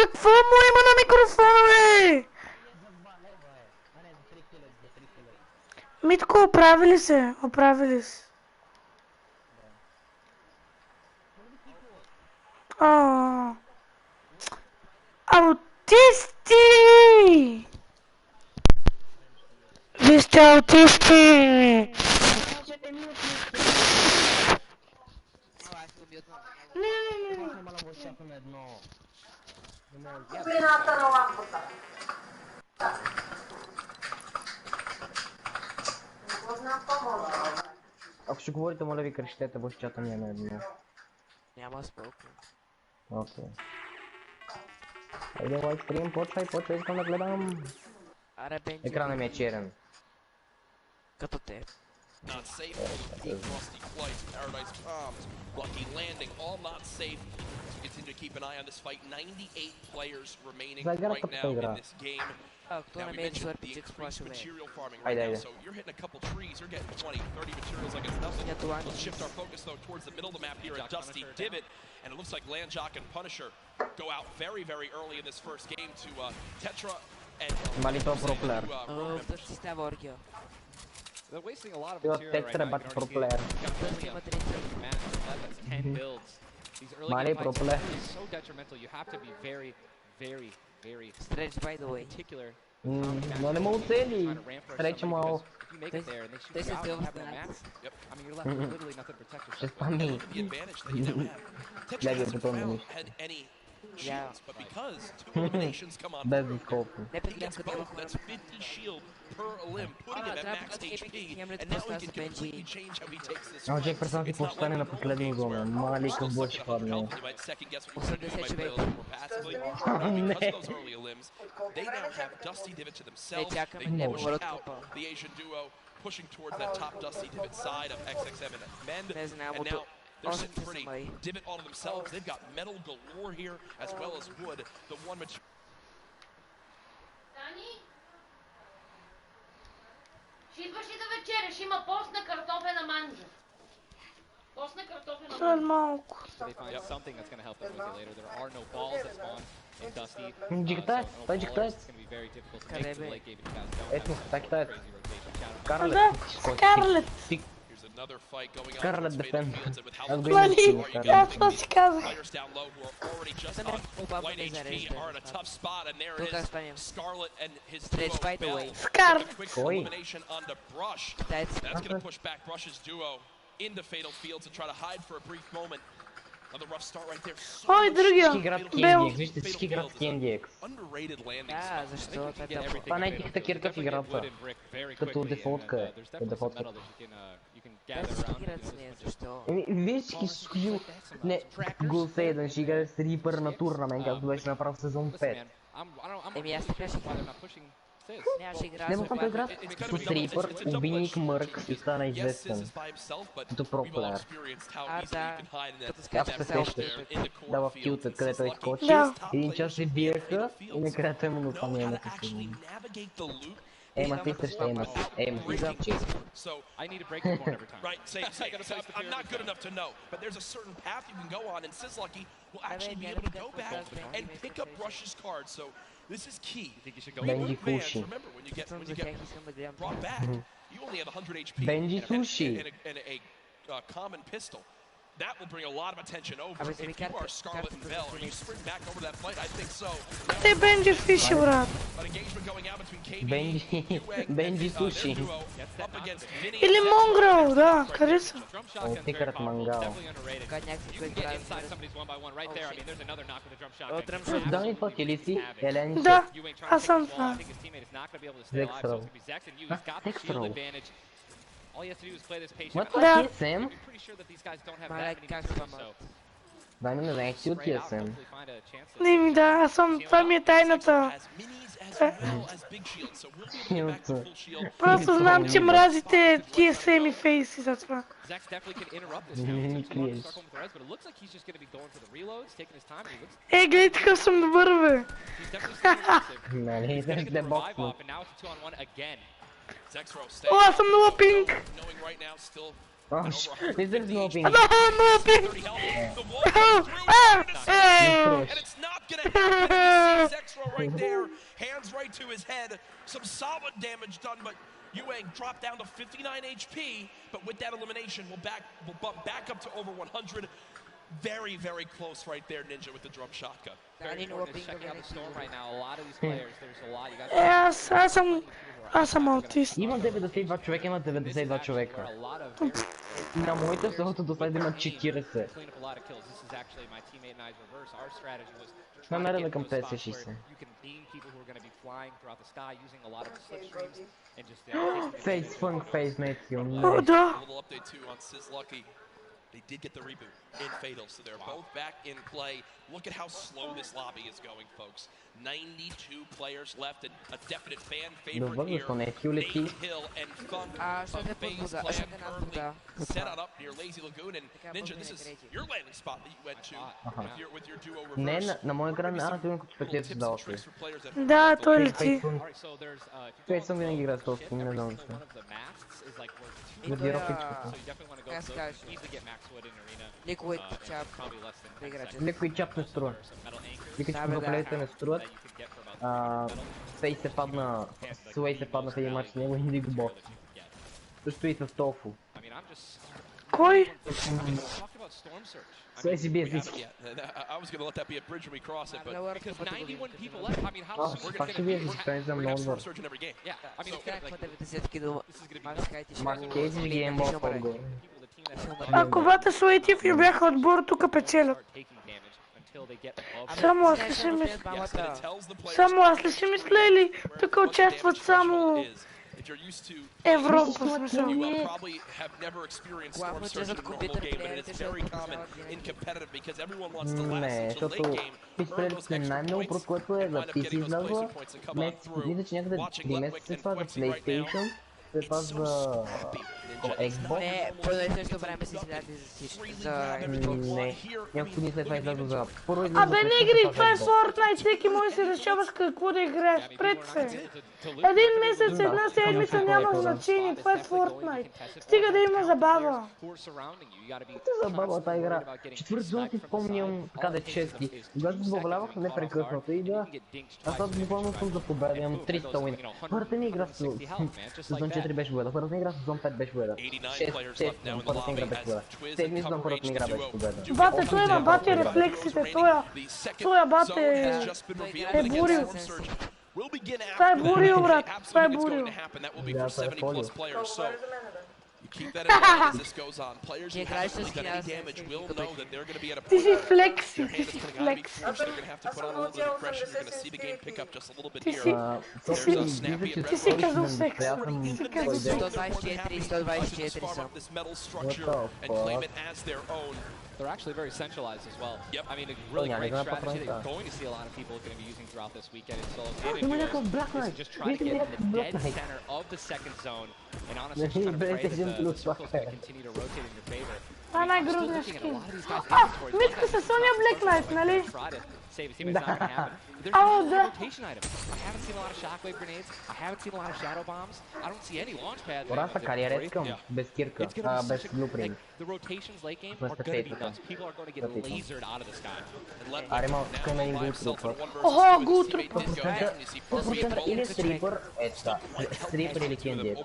Какво му има на микрофона, бе? Митко, оправили се, оправили се. Аутисти! Вие сте аутисти! Не. Топлината на лампата. Ако ще говорите, моля ви, крещете, в чата ми е на едно. Няма спълка. Окей. Айде, лайк стрим, почвай, искам да гледам. Аре, Бенджи. Екранът ми е черен. Като те. Not safe. Frosty flight. Paradise bombs. Lucky landing. All not safe. So continue to keep an eye on this fight. 98 players remaining right now in this game. Now we mentioned the increased material farming right now. So you're hitting a couple trees. You're getting 20, 30 materials like it's nothing. Let's shift our focus though towards the middle of the map here at Dusty Divot. And it looks like Landjock and Punisher go out very, very early in this first game to Tetra and Малито про плеер. Тъщи става оргия. They're wasting a lot of material right now. But pro player. These early game fights is so detrimental. You have to be very, very, very Stretch, by the way. particular. Но не му оцели. Среча малко. If you make it there and they This shoot is out the and have that max. max, I mean, you're left with literally nothing to protect Ще yourself. спами. the advantage that you now have. Tetra hasn't found had any shields, but because two eliminations come on Без board, дископи. he gets both. That's 50 shield per limb, putting him at max HP, and now he can completely change how he takes this Ама fight. човек представя си какво ще стане на последния зона. Мали какво ще падне. You might second guess what you're gonna do. You might play a little more passively. Because of those early limbs, they now have Dusty Divot to themselves. They push out the Asian duo, pushing towards that top Dusty Divot side of XXM and Mend. And now they're sitting pretty. Divot all to themselves. They've got metal galore here as well as wood. The one material. Ще идваш ли да вечеряш? Има постна картофена манджа. Постна картофена След малко. So they find something that's going to help them with it later. There are no balls that spawn in Dusty. Джигтай, той джигтай. It's going to be very difficult to make the late game if you guys don't Ето, have так китай. crazy rotation. Скарлет. Скарлет. Here's another fight going on. Скарлет towards дефен. Fatal Fields, and with how Аз much го имам Мали, силно аз това си казах. players down low who are already just on light HP are in a tough spot, and there it is. Scarlet and his Stretch, duo by the way. Bell Scarlet. with a quick Oi. elimination onto Brush. That's That's going to push back Brush's duo into Fatal Fields and try to hide for a brief moment. Another rough start right there. So Ой, much другия. Всички играят в Бел. TNDX. Вижте, всички играят в TNDX. underrated landing Да, spot. защо Get така? everything Това не е available. тихата кирка в играта. Wood and brick very Като quickly, дефолтка and, е. there's Е definitely some дефолтка. metal that you can Те gather всички around. играят с нея, защо? Виж всички служил. Не, гол 7 ще играе с Рипър на турнамент, както беше направил в сезон 5. Listen, man, I'm Еми аз така ще why they're играя. not pushing this. Нямаше игра Не с му това игра с Рипър, убийник Мърк и стана Yes, this известен. is by himself, but Като про we've all плеер. experienced how А, easily да. you can hide in Като that скачаш се селфи. сещаш. in the core Да, в field. килта, където той скочи. Да. Един час се биеха и накрая той му го Know фана how на to actually navigate the loop. Ема ти среща, ема ти. So, I need to break the corner every time. right, say, I'm not good enough to know, but there's a certain path you can go on, and Sizlucky will actually be able to go back and pick up Brush's card. So, this is key. You think you should go Benji with bands. Fushi. Remember, when you Искам get за тях, искам да гледам. brought back, you only have 100 HP Benji and Sushi. and a common pistol. That will bring a lot of attention over. Абе, If се ми you are карта Scarlet and Bell, are you sprinting back over that fight? I think so. Те Бенджи Фиши, брат. An engagement going out between KB, Benji, Ewing, Benji and, their Sushi. duo up against Vinny Или and Монгрел, да, къде са? Drum О, shotgun's very тикърът powerful. мангал. Definitely underrated. Така някакви, You can които get правят. inside somebody's one by one right there. I mean, there's another knock with a drum shotgun. Drum It's shotgun. Дани това ти ли си? Елен Да, Ewing trying to аз take съм the ball. I това. think his teammate is not going to be able to stay alive, so it's going to be Zex and you. He's got the shield Dextro. advantage. All you have to do is play this patient. What I'm Да. the TSM? pretty sure that these guys don't have Мале, that many как materials, съм, so Дай ми не знаех си от spray out and TSM. hopefully find a chance to- Не ми да, аз съм, това ми е тайната. as minis as well as big shields, so we'll be able to get back to full shield. Просто знам, че мразите тия семи фейси за това. Zex definitely can interrupt this Mini now. He's gonna clears. start going with the reds, but it looks like he's just going to be going for the reloads, taking his time. And he looks, Ей, гледай такъв съм добър, бе. he's definitely still aggressive. Нали, He's gonna да get the бокс revive му. off, and now it's a 2-on-1 again. Zexro О, аз съм много пинг. knowing right now still Аш, не съм снопинг. Много пинг. 30 health. The wall goes through, А, and it's not gonna happen. right there. Hands right to his head. Some solid damage done, but Yuang dropped down to 59 HP. But with that elimination, we'll bump back up to over 100. Very, very close right there, Ninja, with the drum shotgun. Very important to check out the storm right now. A lot of these players, there's a lot. You guys. Аз съм аутист. Има 92 човека, има 92 човека. На моите селото до сега има 40. Намерено към 50-60. Фейс фънк, фейс мейт. О, да. They did get the reboot in Fatal, so they're both back in play. Look at how slow this lobby is going, folks. 92 players left, and a definite fan favorite here. Nate Hill and Funk of FaZe Clan currently set on up near Lazy Lagoon. And Ninja, this is your landing spot that you went to with your duo reverse. Не, на моя екран аз имам като пакет с далки. Да, той лети. Той съм винаги играл с този, не знам защо. Liquid чап не струва. Викаш, че проплетите не струват. Свей се падна в един матч с него и не го бот. Също и с Тофу. Кой? Свей си бие всички. Пак ще бие всички, той не знам много добър. Макейджи ги е много по-отгоре. Ако бата Суетив и бяха отбор, тук печелят. Само аз ли ще мисля или тук участват само Европа, в смисъл? Не, защото пичпредите най-много про което е за PC излязла. Мисля, че някъде 3 месеца това за PlayStation. След това за Xbox. Не, по едно и също време си излязли за всички. Не, няколко дни след това излязва за... Абе не игри, това е Fortnite, всеки може да си решава с какво да играеш, пред се. Един месец, една седмица няма значение, това е Fortnite. Стига да има забава. Забава тази игра. Четвърти сезон си спомням така да чести. Когато се забавлявах непрекъснато и да... Аз това буквално съм за победа, имам 300 уин. Първата ми игра в сезон 4 беше победа, първата ми игра в сезон 5 беше победа. 6, първата ми игра беше победа. 7 сезон първата ми игра беше победа. Бате, той има бате рефлексите, тоя бате е бурил. Това е бурил, брат, това е бурил. Да, това е полил. Keep that in mind as this goes on. Players who haven't really done any damage will know that they're going to be at a point where their hands is coming out of each force. They're going to have to put on a little bit of pressure. You're going to see the game pick up just a little bit here. There's a snappy and red up this metal structure and claim it as their own. They're actually very centralized as well. Yep. I mean, a really great strategy that you're going to see a lot of people are going to be using throughout this weekend in solo is just try to get in the dead center of the second zone. And honestly, just kind of pray that the circle's going to continue to rotate in your favor. Това е най-грубният скин. Митка се Соня Black Knight, нали? Ало, да. Пораса кариера искам, без кирка, без блупринт. Без петейката. Арема, искам един гултруп. Охо, гултруп. Или стрипър, ето това. Стрипър или кенди. Ето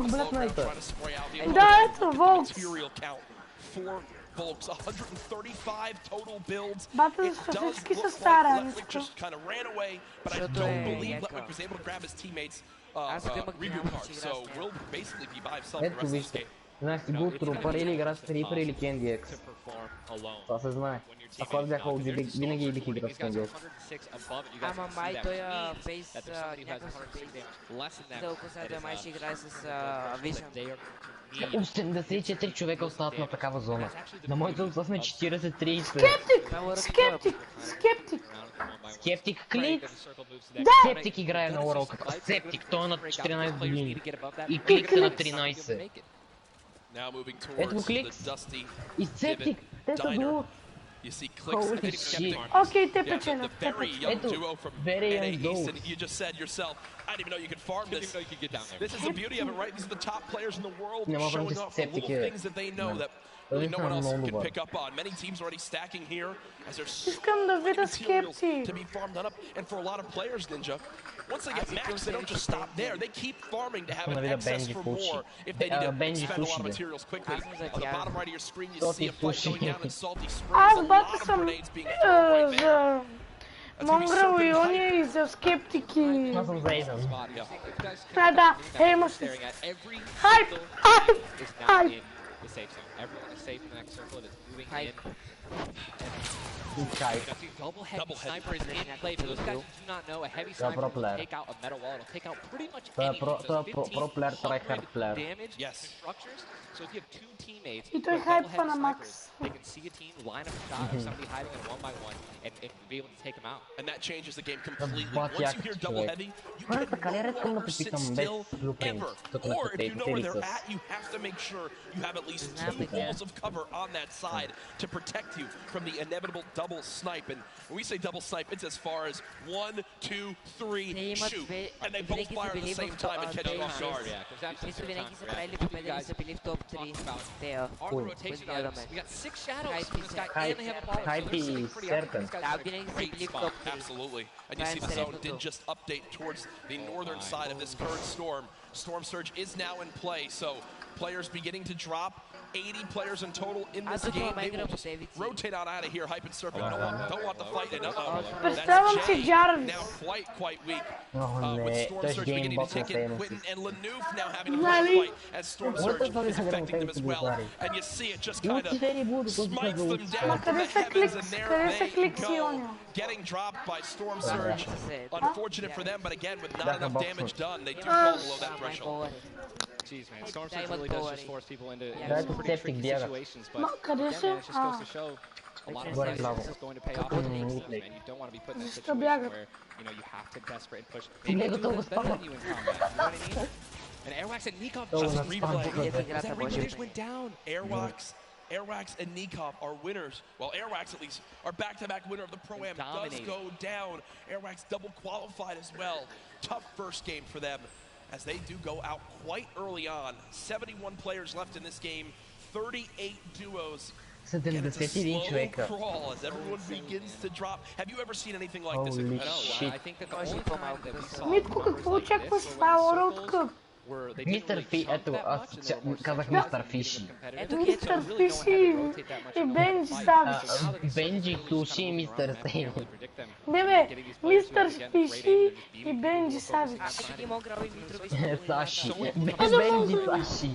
го Black Knight. Да, ето, Волкс. Volks, 135 total builds. It just kind of ran away, but I don't believe Letwick was able to grab his teammates' reboot card. So will basically be by himself the rest of this game. Знаеш си бул трупър или игра с Трипър или Кенди Екс. Това се знае. Ако аз бях OG, винаги бих играл с Кенди Екс. Ама май той фейс някакъв дълго след май ще играе с Vision. 84 човека остават на такава зона. На моята отсъс сме 43. Скептик Клик? Да! Скептик играе на World Cup. Скептик, той е на 14 години. И Клик е на 13. Ето го Клик. И Скептик. Те са долу. Holy shit. Окей, те печелят. Ето, very young goals. You just said yourself, I didn't even know you could farm this. This is the beauty of it, right? These are the top players in the world showing off the little things that they know that Really no one else can pick up on. Many teams already stacking here as there's Искам да видя скепти. to be farmed up. And for a lot of players, Ninja, once they get max, they don't just stop there. They keep farming to have an excess for more if they need to spend a lot of materials quickly. On the bottom right of your screen, you see a fight going down in Salty Springs. Аз A бата lot of съм grenades being thrown right there. за Монгрел и Ония и за скептики. Аз съм за Ейдън. Да, имаш ли? Хайп! Хайп! Хайп! Everyone is safe in the next circle. It is moving in. Double heavy sniper is in play. For those guys who do not know, a heavy sniper will take out a metal wall. It'll take out pretty much anything. Pro player, tryhard player. Damage to structures. So if you have two teammates И who той are double хайпва heavy на snipers, Макс. they can see a team line up a shot of somebody hiding in one by one and be able to take them out. And that changes the game completely. But Once you hear double heavy, you can no longer sit still ever. Or if you know where they're at, you have to make sure you have at least 2 walls of cover on that side to protect you from the inevitable double snipe. And when we say double snipe, it's as far as 1, 2, 3, shoot. And they both fire at the same time and catch you off guard. Мисля, винаги са правили победа, са били в топ 3. Те, On the rotation items, we got 6 shadows from this guy, and they have a ball. Hype is certain. да, винаги са били в топ 3. Absolutely. And you see the zone did just update towards the northern side of this current storm. Storm surge is now in play, so players beginning to drop. 80 players in total in this game. They will just rotate on out of here. Hype and Serpent don't want the fight. And Представям си Jarvis. now quite weak. Oh, With nee, Storm dat is Surge beginning to take game in. bot Quentin and Lanouf now having to push the fight as Storm Surge is affecting them as well. And you see it just kind of smites them down from the heavens, and there they go. Getting dropped by Storm Surge. Unfortunate for them, but again, with not enough damage done, they do fall below that threshold. Jeez, man, Storm Surge really does just force people into That's some pretty tricky bigger. situations, but къде again, са? man, it just goes to show a lot of times this is going to pay off in the next game, and you don't want to be put in a situation where, you know, you have to desperate and push. Maybe do this better than you in combat, you know what I mean? And Airwax and Nikov just replay. That replay just went down. Airwax and Nikov are winners. Well, Airwax at least are back-to-back winner of the Pro-Am. Does go down. Airwax double qualified as well. Tough first game for them as they do go out quite early on. 71 players left in this game. 38 duos. And it's a slow crawl as everyone begins to drop. Have you ever seen anything like this? Holy shit. I think that the only time that we saw Митко, какво очакваш в това World Cup? Мистер Фи, ето, аз казах Мистер Фиши. Мистер Фиши и Бенджи Савич. Бенджи Туши и Мистер Сейн. Не бе, Мистер Фиши и Бенджи Савич. И Монгрел и Митрови. Саши. Бенджи Саши.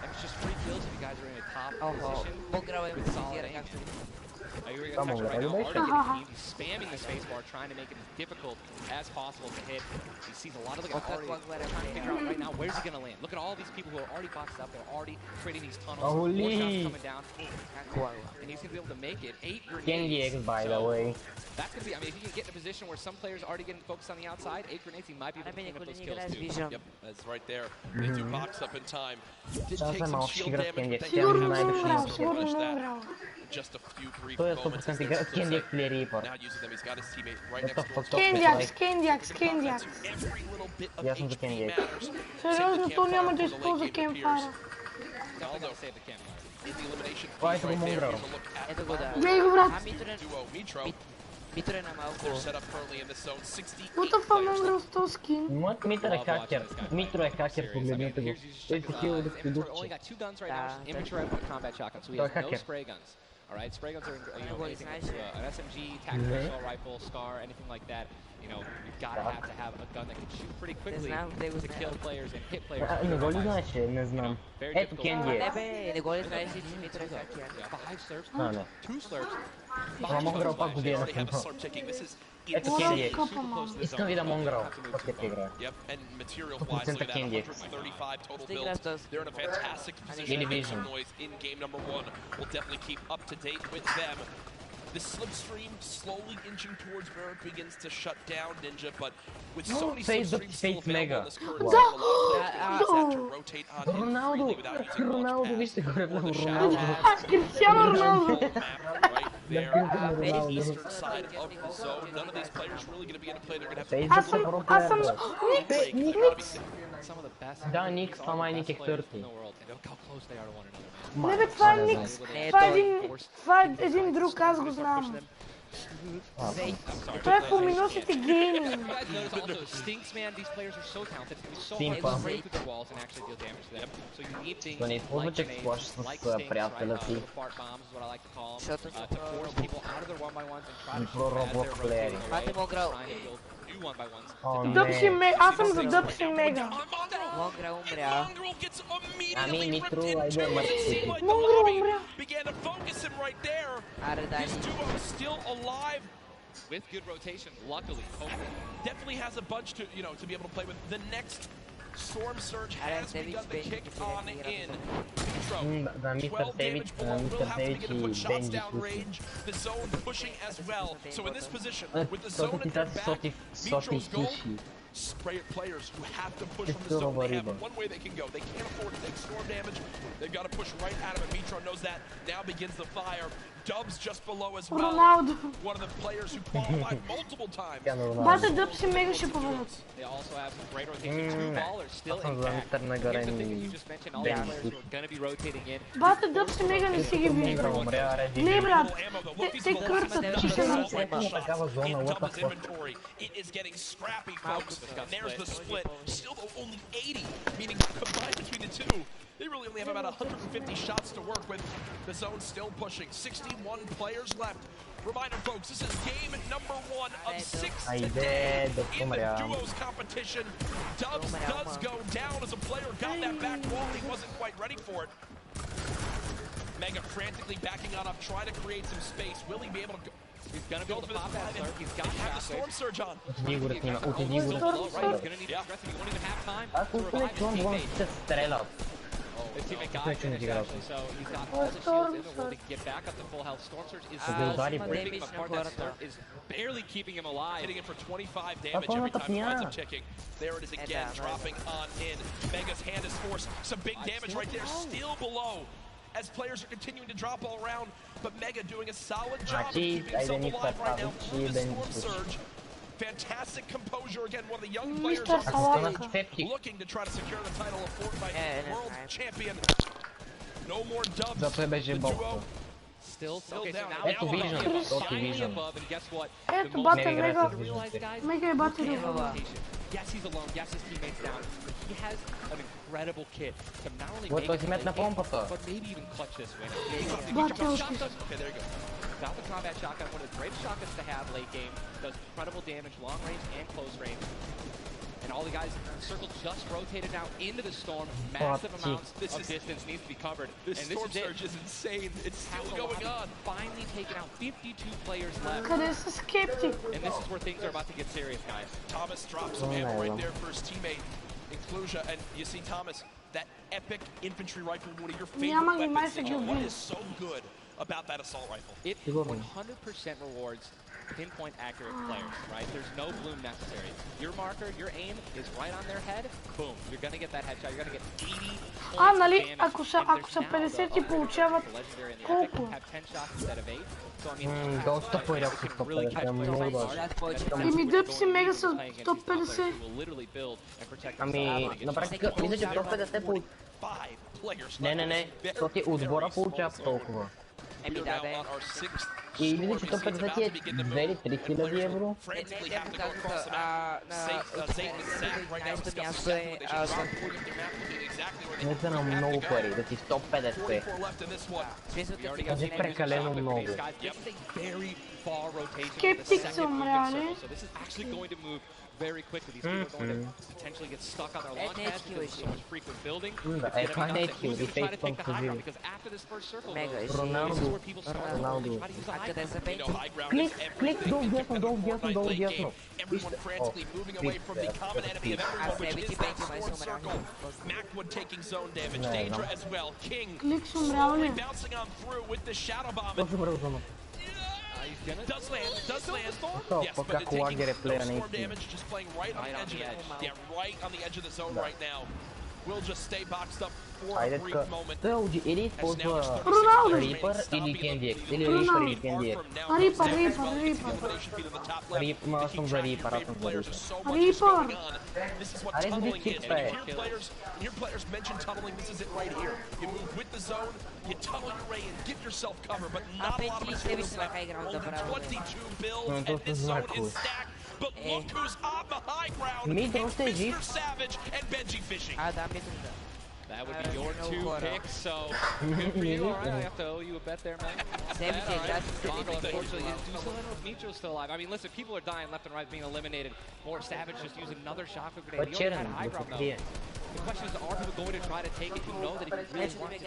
It's just 3 kills if you guys are in a top position. Монгрел е позиция, както You're going to catch right now. Already getting teams spamming the spacebar, trying to make it as difficult as possible to hit. He sees a lot of the guys already trying to figure out right now where's he going to land. Look at all these people who are already boxed up. They're already creating these tunnels. More shots coming down. And he's going to be able to make it. 8 grenades. Kenny by the way. That's going to be, I mean, if you can get in a position where some players are already getting focused on the outside, 8 grenades, he might be able to clean up those kills too. Yep, that's right there. They do box up in time. Did take some shield damage. Сигурно Монгрел, сигурно Монгрел. Just a few brief Той е moments. 100% игра Кенди Флерипър. Now using them, he's got his teammate right next to him. Кендиакс, Кендиакс, Кендиакс. Every little bit of Ясно за HP Кендиакс. matters. Сериозно, то няма да използва кемпфайра. Although save the campfire. In the elimination Това е phase right there, Монгрел. here's a look at Ето го да. Гледай го, брат. duo Mitro. Митро е на малко. They're set up currently in the zone. 68 Мутафа players Монгрел с този скин. Моят Митър е хакер. Митро е хакер, погледнете го. Той се хила да се Only дупче. got 2 guns right now. Immature with a combat shotgun, so he has no spray guns. All right, spray guns are, you know, anything like an SMG, tactical assault rifle, SCAR, anything like that. You know, you've got to have a gun that can shoot pretty quickly to kill players and hit players. Не го ли знаеш? Не знам. Ето Кенди Не е. бе, не го ли знаеш, че Митро е хакер? 5 slurps, А, не. 2 slurps. Това Монгрел пак го They бие на already have a финал. slurp ticking. This is Ето Кенди е. Капа, мам. Искам видя Монгрел. Как те играе. Yep, and materials wise, look at that, Kendy. 135 total Stick builds. us. They're in a fantastic position to make Division. some noise in game number 1. We'll definitely keep up to date with them. The slipstream slowly inching towards where it begins to shut down Ninja, but with so many Face the slipstreams still face available mega. in this current Wow. zone, a lot of players use that to rotate on in Роналдо! freely without using launch Роналдо, pads вижте горе or много the Роналдо. shadow. Аз Кристиано Роналдо. Right there on the eastern side of the zone. None of these players really going to be able to play. They're going to have to Face Аз the съм... pro Аз съм... player. Никс! Blake has Никс! gotta be safe. Да, Ник, това е Ник е 30. Не бе, това е Никс. Това е един друг, аз го знам. Това е по минусите гейминг. Симпа. Да не използва, че сплаш с приятеля си. Пророблок плеери. Дъпси Мега, аз съм за Дъпси Мега. Монгра умря. Ами, Митро, айде мъртви. Монгра умря. Аре, дай ми. With good rotation, luckily, definitely has a bunch to be able to play with. The next Storm Surge has begun to kick on in. Да, мистер Девич, мистер Девич и Бенджи. The zone pushing as well. So in this position, with the zone at their back, Mitro's goal. Players who have to push from the zone. They have one way they can go. They can't afford to take storm damage. They've got to push right out of it. Mitro knows that. Now begins the fire. Dubs just below as well. Ronaldo. One of the players who qualified multiple times. Бата Дъпси Мега ще победят. They also have some great rotation. Two ballers still intact. Here's the thing you just mentioned. All the players who are going to be rotating in. Бата Дъпси Мега не си ги вижда. Не, брат. Те къртат, че ще на It is getting scrappy, folks. And there's the split. Still though only 80, meaning combined between the two, they really only have about 150 shots to work with. The zone still pushing. 61 players left. Reminder, folks, this is game number 1 of 6 today in the duos competition. Dubs does go down as a player got that back wall. He wasn't quite ready for it. Mega frantically backing on up, trying to create some space. Will he be able to go? He's gonna be able to pop that start. He's got the storm surge on. Отиди го да снима, отиди го да снима. He's gonna need to be aggressive. He won't even have time to revive his teammate. Ще стрелят. His teammate got finished actually, so he's got all the shields in the world to get back up to full health. Storm surge is ripping him apart. That start is barely keeping him alive. Hitting him for 25 damage every time he winds up ticking. There it is again, dropping on in. Mega's hand is forced. Some big damage right there, still below. As players are continuing to drop all around, but Mega doing a solid job of keeping himself alive right now through the storm surge. Fantastic composure again, one of the young players on stage looking to try to secure the title of Fortnite World Champion. No more dubs for the duo. Still down. Ето Vision, токи Vision. Ето Бата Мега. Мега е Бата Мега. Yes, he's alone. Yes, his teammate's down. He has an incredible kit to not only Вот make возьмет на помпата. but maybe even clutch this win. Okay, there you go. Got the combat shotgun, one of the greatest shotguns to have late game. Does incredible damage, long range and close range. And all the guys in the circle just rotated now into the storm. Massive amounts of distance needs to be covered. This storm surge is insane. It's still going on. Finally taken out 52 players left. Къде са скептик? And this is where things are about to get serious, guys. Thomas drops some ammo right there for his teammate, Inclusia, and you see Thomas, that epic infantry rifle, one of your favorite weapons. What is so good about that assault rifle? It 100% rewards pinpoint accurate players, right? There's no bloom necessary. Your marker, your aim is right on their head. Boom, you're gonna get that headshot. You're gonna get 80 points нали, of damage. ако са 50 и получават колко? Доста по-рядко 150, много даже. Еми Дъпси Мега са 150. Ами, на практика, мисля, че 150 по... Не, защото отбора получава толкова. Еми да, бе. И мисля, че 150 е 2 или 3 хиляди евро. Не са на много пари, да си 150. Е прекалено много. Скептик са умряли. Very quickly, these people are going to potentially get stuck on their launch pads because there's so much frequent building. Това не е хил, и фейс пънк позиви. Мега и Роналдо. А къде са пенки? Клик, долу дясно. Вижте. О, Аз не би ти пенки, май са умряли. Клик са умряли. Точно бързо зона. Does land. Yes, but it's taking no storm damage, just playing right on the edge of the zone right now. will just stay boxed up for a Айде brief така. moment. Той или използва Роналдо. Рипър или Кендиек. Или Рипър или Кендиек. Рип, ма аз съм за Рипър, аз съм за Рипър. Рипър. Аре, за дискит, бе. Your players mention tunneling. This is it right here. You move with the zone, you tunnel your way and give yourself cover, but not a lot of materials left. Only 22 builds, and this zone is stacked. But look who's on the high ground. It's Mr. Savage and Benji Fishing. That would be your two picks, so good for you. All right, I have to owe you a bet there, man. Unfortunately, you do still end with Micho still alive. I mean, listen, people are dying left and right, being eliminated. More Savage just using another shockwave grenade. He already had high ground, though. The question is, are people going to try to take it? You know that if you really want to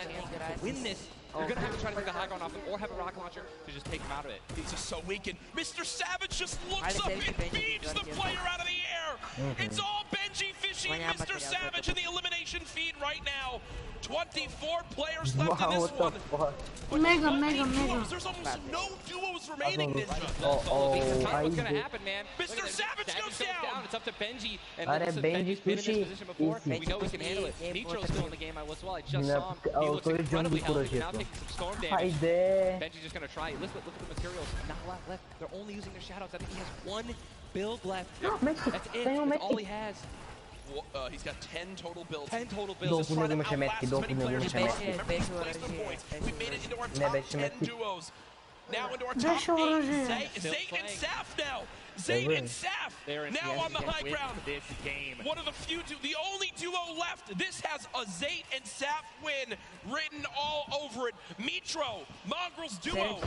win this, you're going to have to try to take the high ground off him or have a rocket launcher to just take him out of it. He's just so weakened. Mr. Savage just looks up and beams the player out of the air. It's all Benji Fishing Mr. Savage in the elimination feed right now. 24 players left in this one. Mega. There's almost no duos remaining, Ninja. What's going to happen, man? Mr. Savage goes down. It's up to Benji. And Aare, listen, Benji's Benji's been in pushy. this position before. We know he can handle it. Nitro's still in the game as well. I just saw him. He looks incredibly healthy. Now taking some storm damage. Хайде. Benji's just going to try. Look at the materials. Not a lot left. They're only using their shadows. I think he has one build left. That's it. That's all he has. He's got 10 total builds. 10 total builds. Долу имаше метки, долу имаше метки. We made it into our Не top беше 10 метки. duos. Now into our top 8. Zayt and Saf now. Zayt and Saf now on the high ground. One of the few, the only duo left. This has a Zayt and Saf win written all over it. Mitro, Mongrel's duo,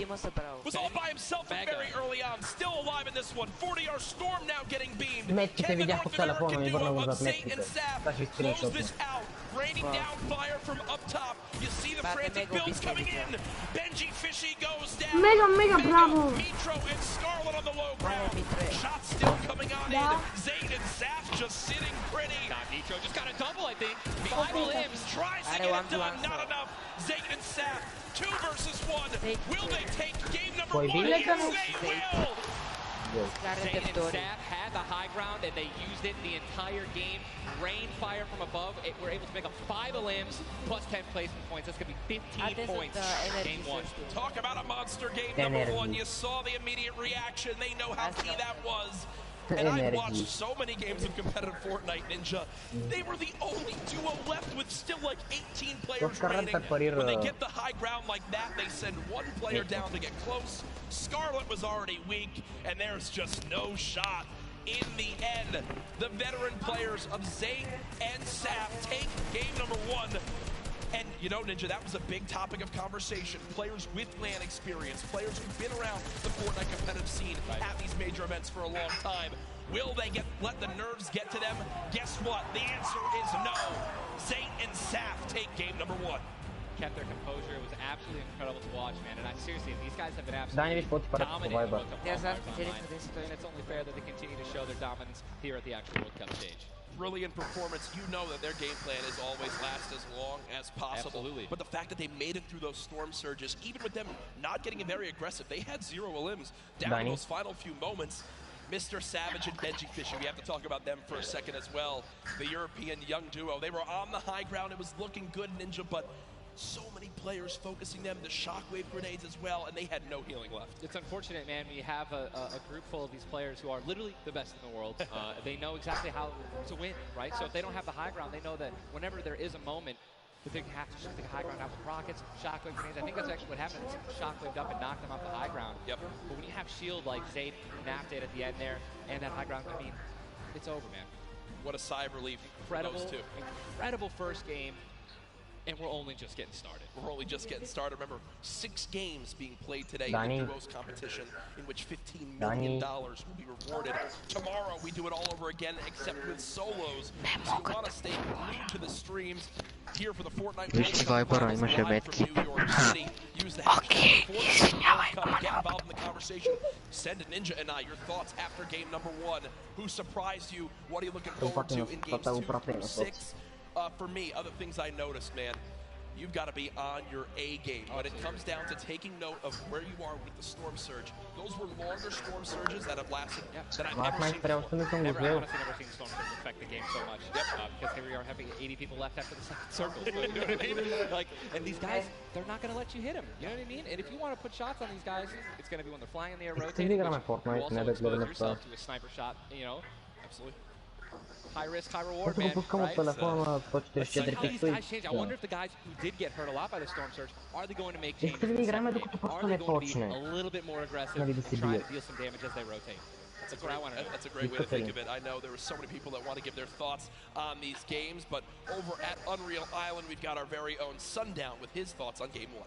was all by himself very early on. Still alive in this one. 40R Storm now getting beamed. Метките видях по телефона ми, върна го зад метките. Това ще Close скриншот. this out. Raining down fire from up top. You see the frantic builds coming in. Benji Fishy goes down. Mega, bravo. Mitro and Scarlet on the low ground. Shots still coming on in. Zayn and Saf just sitting pretty. Nitro just got a double, I think. 5 limbs. Tries to get it done. Not enough. Zayn and Saf. 2 versus 1. Will they take game number 1? Yes, they will. Zayn and Saf had the high ground and they used it the entire game. Rain fire from above. We're able to make up 5 limbs plus 10 placement points. That's going to be 15 points. Game 1. Talk about a monster game number 1. You saw the immediate reaction. They know how key that was. And I've watched so many games of competitive Fortnite, Ninja. They were the only duo left with still like 18 players remaining. When they get the high ground like that, they send one player down to get close. Scarlet was already weak, and there's just no shot. In the end, the veteran players of Zayn and Saf take game number 1. And you know, Ninja, that was a big topic of conversation. Players with LAN experience, players who've been around the Fortnite competitive scene at these major events for a long time. Will they let the nerves get to them? Guess what? The answer is no. Zayn and Saf take game number 1. Kept their composure. It was absolutely incredible to watch, man. And seriously, these guys have been absolutely dominating World Cup online. And it's only fair that they continue to show their dominance here at the actual World Cup stage. Brilliant performance. You know that their game plan is always last as long as possible. Absolutely. But the fact that they made it through those storm surges, even with them not getting very aggressive, they had 0 limbs down in those final few moments. Mr. Savage and Benji Fishy, we have to talk about them for a second as well. The European young duo. They were on the high ground. It was looking good, Ninja, but so many players focusing them, the shockwave grenades as well, and they had no healing left. It's unfortunate, man. We have a group full of these players who are literally the best in the world. They know exactly how to win, right? So if they don't have the high ground, they know that whenever there is a moment, that they have to just take a high ground out with rockets, shockwave grenades. I think that's actually what happened. Shockwaved up and knocked them off the high ground. Yep. But when you have shield like Zayd napped it at the end there, and that high ground, I mean, it's over, man. What a sigh of relief for those two. Incredible first game. And we're only just getting started. We're only just getting started. Remember, 6 games being played today in the duos competition, in which $15 million will be rewarded. Tomorrow, we do it all over again, except with solos. So you want to stay glued to the streams here for the Fortnite World Cup live from New York City. Use the hashtag Fortnite. Get involved in the conversation. Send a Ninja and I your thoughts after game number 1. Who surprised you? What are you looking forward to in games 2 through 6? For me, other things I noticed, man. you've got to be on your A game when it comes down to taking note of where you are with the storm surge. Those were longer storm surges that have lasted that I've never seen before. I've honestly never seen storm surge affect the game so much. Because here we are having 80 people left after the second circle. You know what I mean? Like, and these guys, they're not going to let you hit them. You know what I mean? And if you want to put shots on these guys, it's going to be when they're flying in the air, rotating. You also expose yourself to a sniper shot, you know? Absolutely. High risk, high reward, man. Right? So, how these guys change. I wonder if the guys who did get hurt a lot by the storm surge, are they going to make changes? Are they going to be a little bit more aggressive and try to deal some damage as they rotate? That's what I want to know. That's a great way to think of it. I know there were so many people that want to give their thoughts on these games, but over at Unreal Island, we've got our very own Sundown with his thoughts on Game 1.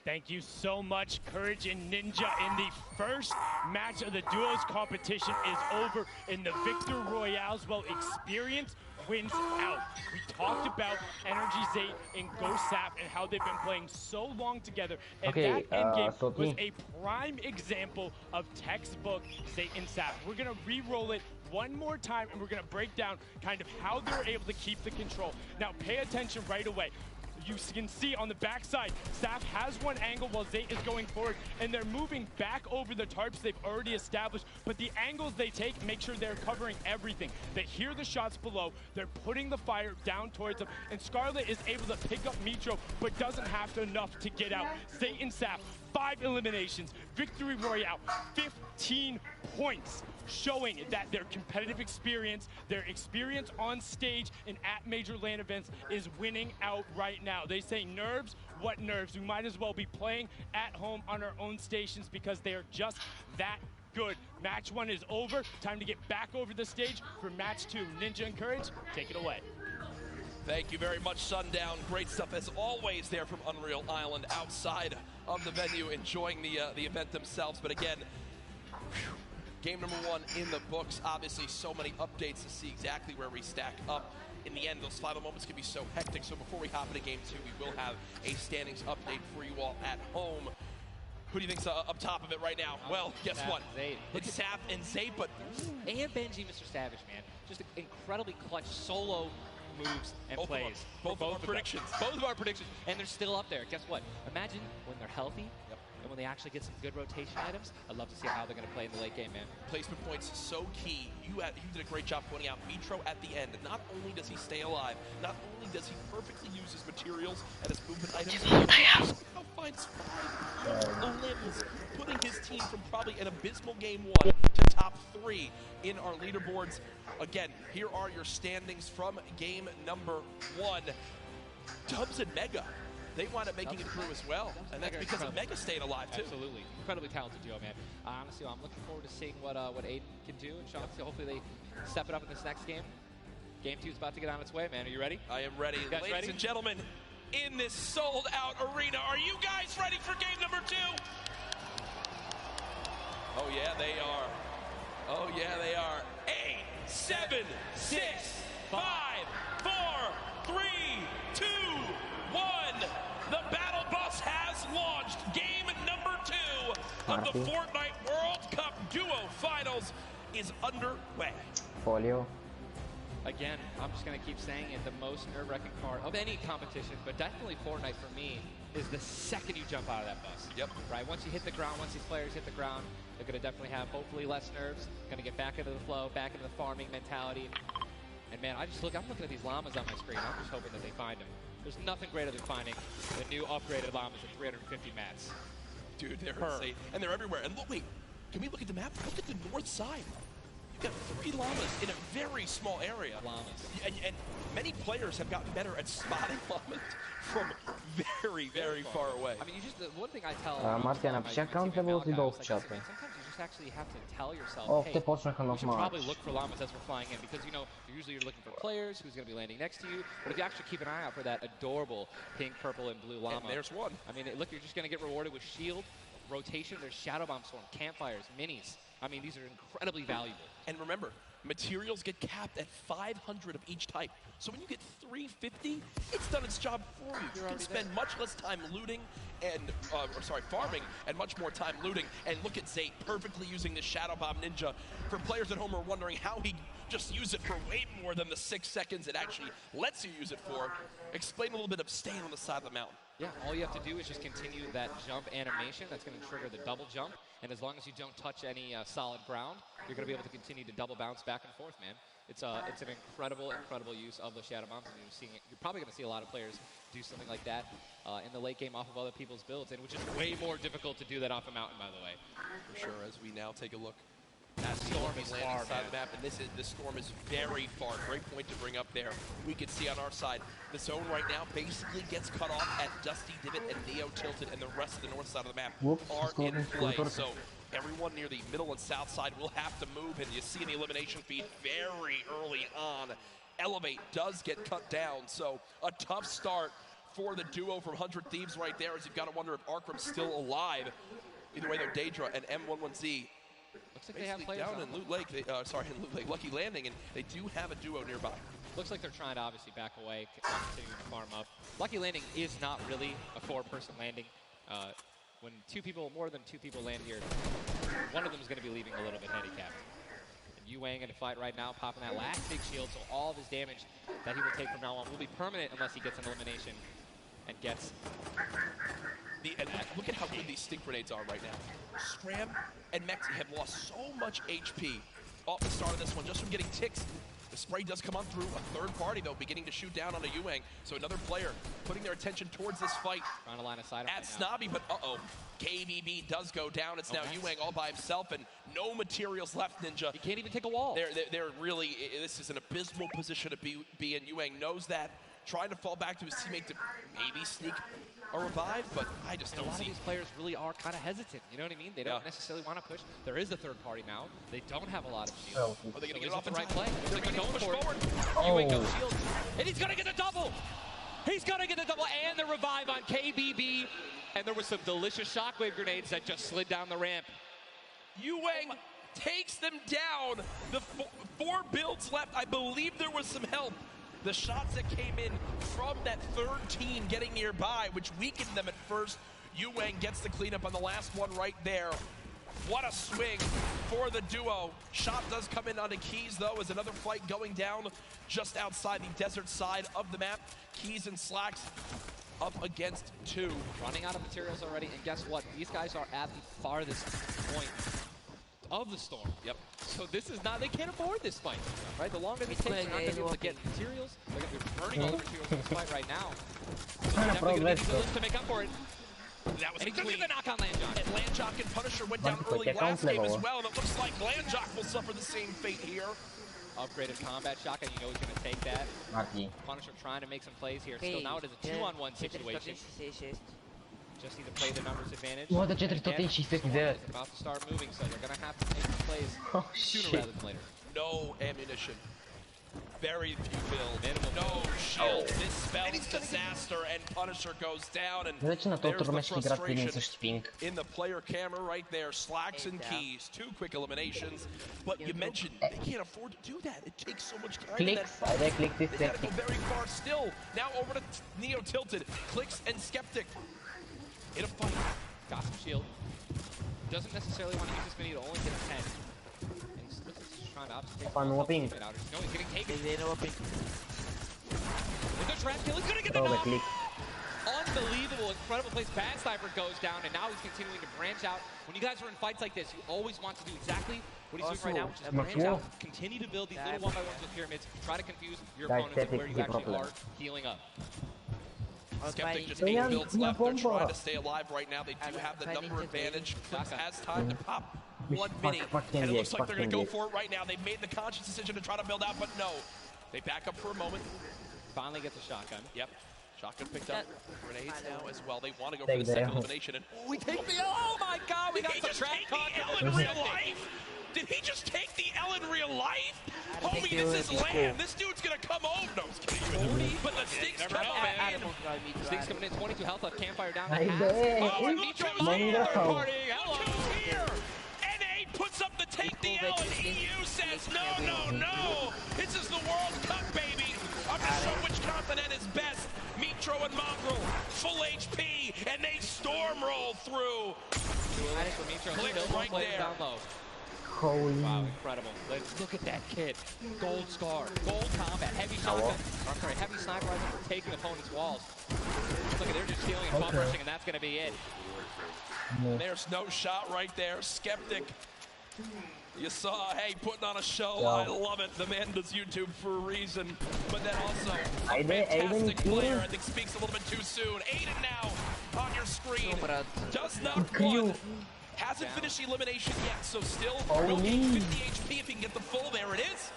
Thank you so much, Courage and Ninja. In the first match of the duos competition is over in the Victor Royale's experience wins out. We talked about Energy Zate and GoSap and how they've been playing so long together, and that endgame was a prime example of textbook Zate and Sap. We're gonna re-roll it one more time, and we're gonna break down kind of how they're able to keep the control. Now, pay attention right away. You can see on the backside, Saf has one angle while Zate is going forward, and they're moving back over the tarps they've already established, but the angles they take make sure they're covering everything. They hear the shots below, they're putting the fire down towards them, and Scarlet is able to pick up Mitro, but doesn't have enough to get out. Zate and Saf, 5 eliminations, Victory Royale, 15 points, showing that their competitive experience, their experience on stage and at major LAN events is winning out right now. They say nerves, what nerves? We might as well be playing at home on our own stations because they are just that good. Match 1 is over. Time to get back over the stage for match 2. Ninja and Courage, take it away. Thank you very much, Sundown. Great stuff as always there from Unreal Island outside of the venue, enjoying the event themselves. But again, game number 1 in the books. Obviously, so many updates to see exactly where we stack up. In the end, those final moments can be so hectic. So before we hop into game 2, we will have a standings update for you all at home. Who do you think's up top of it right now? Well, guess what? It's Sap and Zate, but... And Benji, Mr. Savage, man. Just incredibly clutch solo moves and plays. Both of our predictions. Both of our predictions. And they're still up there. Guess what? Imagine when they're healthy. And when they actually get some good rotation items, I'd love to see how they're going to play in the late game, man. Placement points so key. You did a great job pointing out Mitro at the end. Not only does he stay alive, not only does he perfectly use his materials and his movement items, he finds 5 limbs, putting his team from probably an abysmal game 1 to top 3 in our leaderboards. Again, here are your standings from game number 1. Dubs and Mega. They wound up making it through as well, and that's because of Mega staying alive, too. Absolutely. Incredibly talented duo, man. Honestly, I'm looking forward to seeing what Aiden can do, and Sean, hopefully they step it up in this next game. Game 2 is about to get on its way, man. Are you ready? I am ready. Ladies and gentlemen, in this sold-out arena, are you guys ready for game number 2? Oh, yeah, they are. Oh, yeah, they are. 8, 7, 6, 5, 4, 3, 2, 1. The battle bus has launched. Game number 2 of the Fortnite World Cup Duo Finals is underway. Folio. Again, I'm just going to keep saying it, the most nerve-wracking part of any competition, but definitely Fortnite for me, is the second you jump out of that bus. Yep. Right? Once you hit the ground, once these players hit the ground, they're going to definitely have hopefully less nerves, going to get back into the flow, back into the farming mentality. And man, I'm looking at these llamas on my screen. I'm just hoping that they find them. There's nothing greater than finding the new upgraded llamas at 350 mats. Dude, they're insane. And they're everywhere. And look, wait, can we look at the map? Look at the north side. You've got 3 llamas in a very small area. And many players have gotten better at spotting llamas from very, very far away. I mean, the one thing I tell... Martin, напиши аккаунт да бъде долу в чата. Sometimes you just actually have to tell yourself, О, hey, те почнаха we нов should матч. probably look for llamas as we're flying in, because, you know, usually you're looking for players who's going to be landing next to you, but if you actually keep an eye out for that adorable pink, purple, and blue llama... And there's one. I mean, look, you're just going to get rewarded with shield, rotation, there's shadow bomb storm, campfires, minis. I mean, these are incredibly valuable. And remember, materials get capped at 500 of each type. So when you get 350, it's done its job for you. You can spend much less time looting and, farming, and much more time looting. And look at Zate perfectly using this Shadow Bomb Ninja. For players at home who are wondering how he just use it for way more than the 6 seconds it actually lets you use it for. Explain a little bit of staying on the side of the mountain. Yeah, all you have to do is just continue that jump animation. That's going to trigger the double jump. And as long as you don't touch any solid ground, you're going to be able to continue to double bounce back and forth, man. It's an incredible use of the shadow bombs. And you're probably going to see a lot of players do something like that in the late game off of other people's builds, and which is way more difficult to do that off a mountain, by the way. For sure, as we now take a look at the storm is landing side of the map, and this storm is very far. Great point to bring up there. We can see on our side, the zone right now basically gets cut off at Dusty Divot and Neo Tilted, and the rest of the north side of the map are in play. So everyone near the middle and south side will have to move, and you see in the elimination feed very early on, Elevate does get cut down. So a tough start for the duo from 100 Thieves right there, as you've got to wonder if Arkram's still alive. Either way, though, Daedra and M11Z looks like they have players down in Loot Lake. In Loot Lake, Lucky Landing, and they do have a duo nearby. Looks like they're trying to obviously back away, continue to farm up. Lucky Landing is not really a 4-person landing. When more than two people land here, one of them is going to be leaving a little bit handicapped. And Yuang in a fight right now, popping that last big shield, so all of his damage that he will take from now on will be permanent unless he gets an elimination and gets. And look at how good these stink grenades are right now. Scram and Mexi have lost so much HP off the start of this one, just from getting ticks. The spray does come on through. A third party, though, beginning to shoot down on a Yuang. So another player putting their attention towards this fight. Trying to line a side at Snobby, but KBB does go down. It's now Yuang all by himself, and no materials left, Ninja. He can't even take a wall. They're really, this is an abysmal position to be in. Yuang knows that. Trying to fall back to his teammate to maybe sneak a revive, but I just don't see. A lot of these players really are kind of hesitant, you know what I mean? They don't necessarily want to push. There is a third party now. They don't have a lot of shield. Are they going to get off the right play? They're going to push forward. Yuang no shield. And he's going to get the double! He's going to get the double and the revive on KBB. And there was some delicious shockwave grenades that just slid down the ramp. Yuang takes them down. The 4 builds left. I believe there was some help. The shots that came in from that third team getting nearby, which weakened them at first. Yuang gets the cleanup on the last one right there. What a swing for the duo. Shot does come in onto Keys, though, as another fight going down just outside the desert side of the map. Keys and Slacks up against 2. Running out of materials already, and guess what? These guys are at the farthest point of the storm. Yep. So this is not, they can't afford this fight, right? The longer this takes, they're not going to be able to get materials. They're going to be burning all the materials in this fight right now. So definitely going to need the to make up for it. That was and he does get the knock on Landjock. And Landjock and Punisher went down early last game as well, and it looks like Landjock will suffer the same fate here. Upgraded combat shotgun, you know he's going to take that. Punisher trying to make some plays here. Still now it is a 2-on-1 situation. Just need to play the numbers advantage. What a 469. About to start moving, so they're going to have to make some plays sooner rather than later. No ammunition. Very few builds. No shield. This spells disaster, and Punisher goes down, and there's the frustration in the player camera right there. Slacks and Keys. 2 quick eliminations. But you mentioned they can't afford to do that. It takes so much time. They gotta go very far still. Now over to Neo Tilted. Clicks and Skeptic. In a fight. Got some shield. Doesn't necessarily want to use this mini to only get a 10. And he's just trying to obviously take it out. No, he's getting taken. There's a trap kill. He's gonna get the knock. Unbelievable, incredible place. Bad Sniper goes down, and now he's continuing to branch out. When you guys are in fights like this, you always want to do exactly what he's doing right now, which is branch out. Continue to build these little 1x1s with pyramids. Try to confuse your opponents and where you actually are healing up. Skeptic just 8 builds left. They're trying to stay alive right now. They do have the number advantage. Clips has time to pop 1 mini. And it looks like they're going to go for it right now. They've made the conscious decision to try to build out, but no. They back up for a moment. Finally gets a shotgun. Yep. Shotgun picked up. Grenades now as well. They want to go for the second elimination. And we take the... Oh my god, we got the trap caught. Did he just take the L in real life? Did he just take the L in real life? Homie, this is land. This dude's going to come over. No, he's kidding. But the Stinks come in. Stinks coming in, 22 health left, Campfire down. Oh, and Nitro's here. Hello. Here. NA puts up the take the L, and EU says, no. This is the World Cup, baby. I'm going to show which continent is best. Mitro and Mongrel, full HP, and they storm roll through. Clicks right there. Holy. Wow, incredible. Look at that kid. Gold scar, gold combat, heavy shotgun. I'm sorry, heavy sniper rifle for taking opponents' walls. Look at, they're just stealing and bump rushing, and that's going to be it. There's no shot right there. Skeptic. You saw, hey, putting on a show. I love it. The man does YouTube for a reason. But then also, a fantastic player. I think speaks a little bit too soon. Aiden now on your screen. Does not one. Hasn't finished the elimination yet, so still will gain 50 HP if he can get the full. There it is.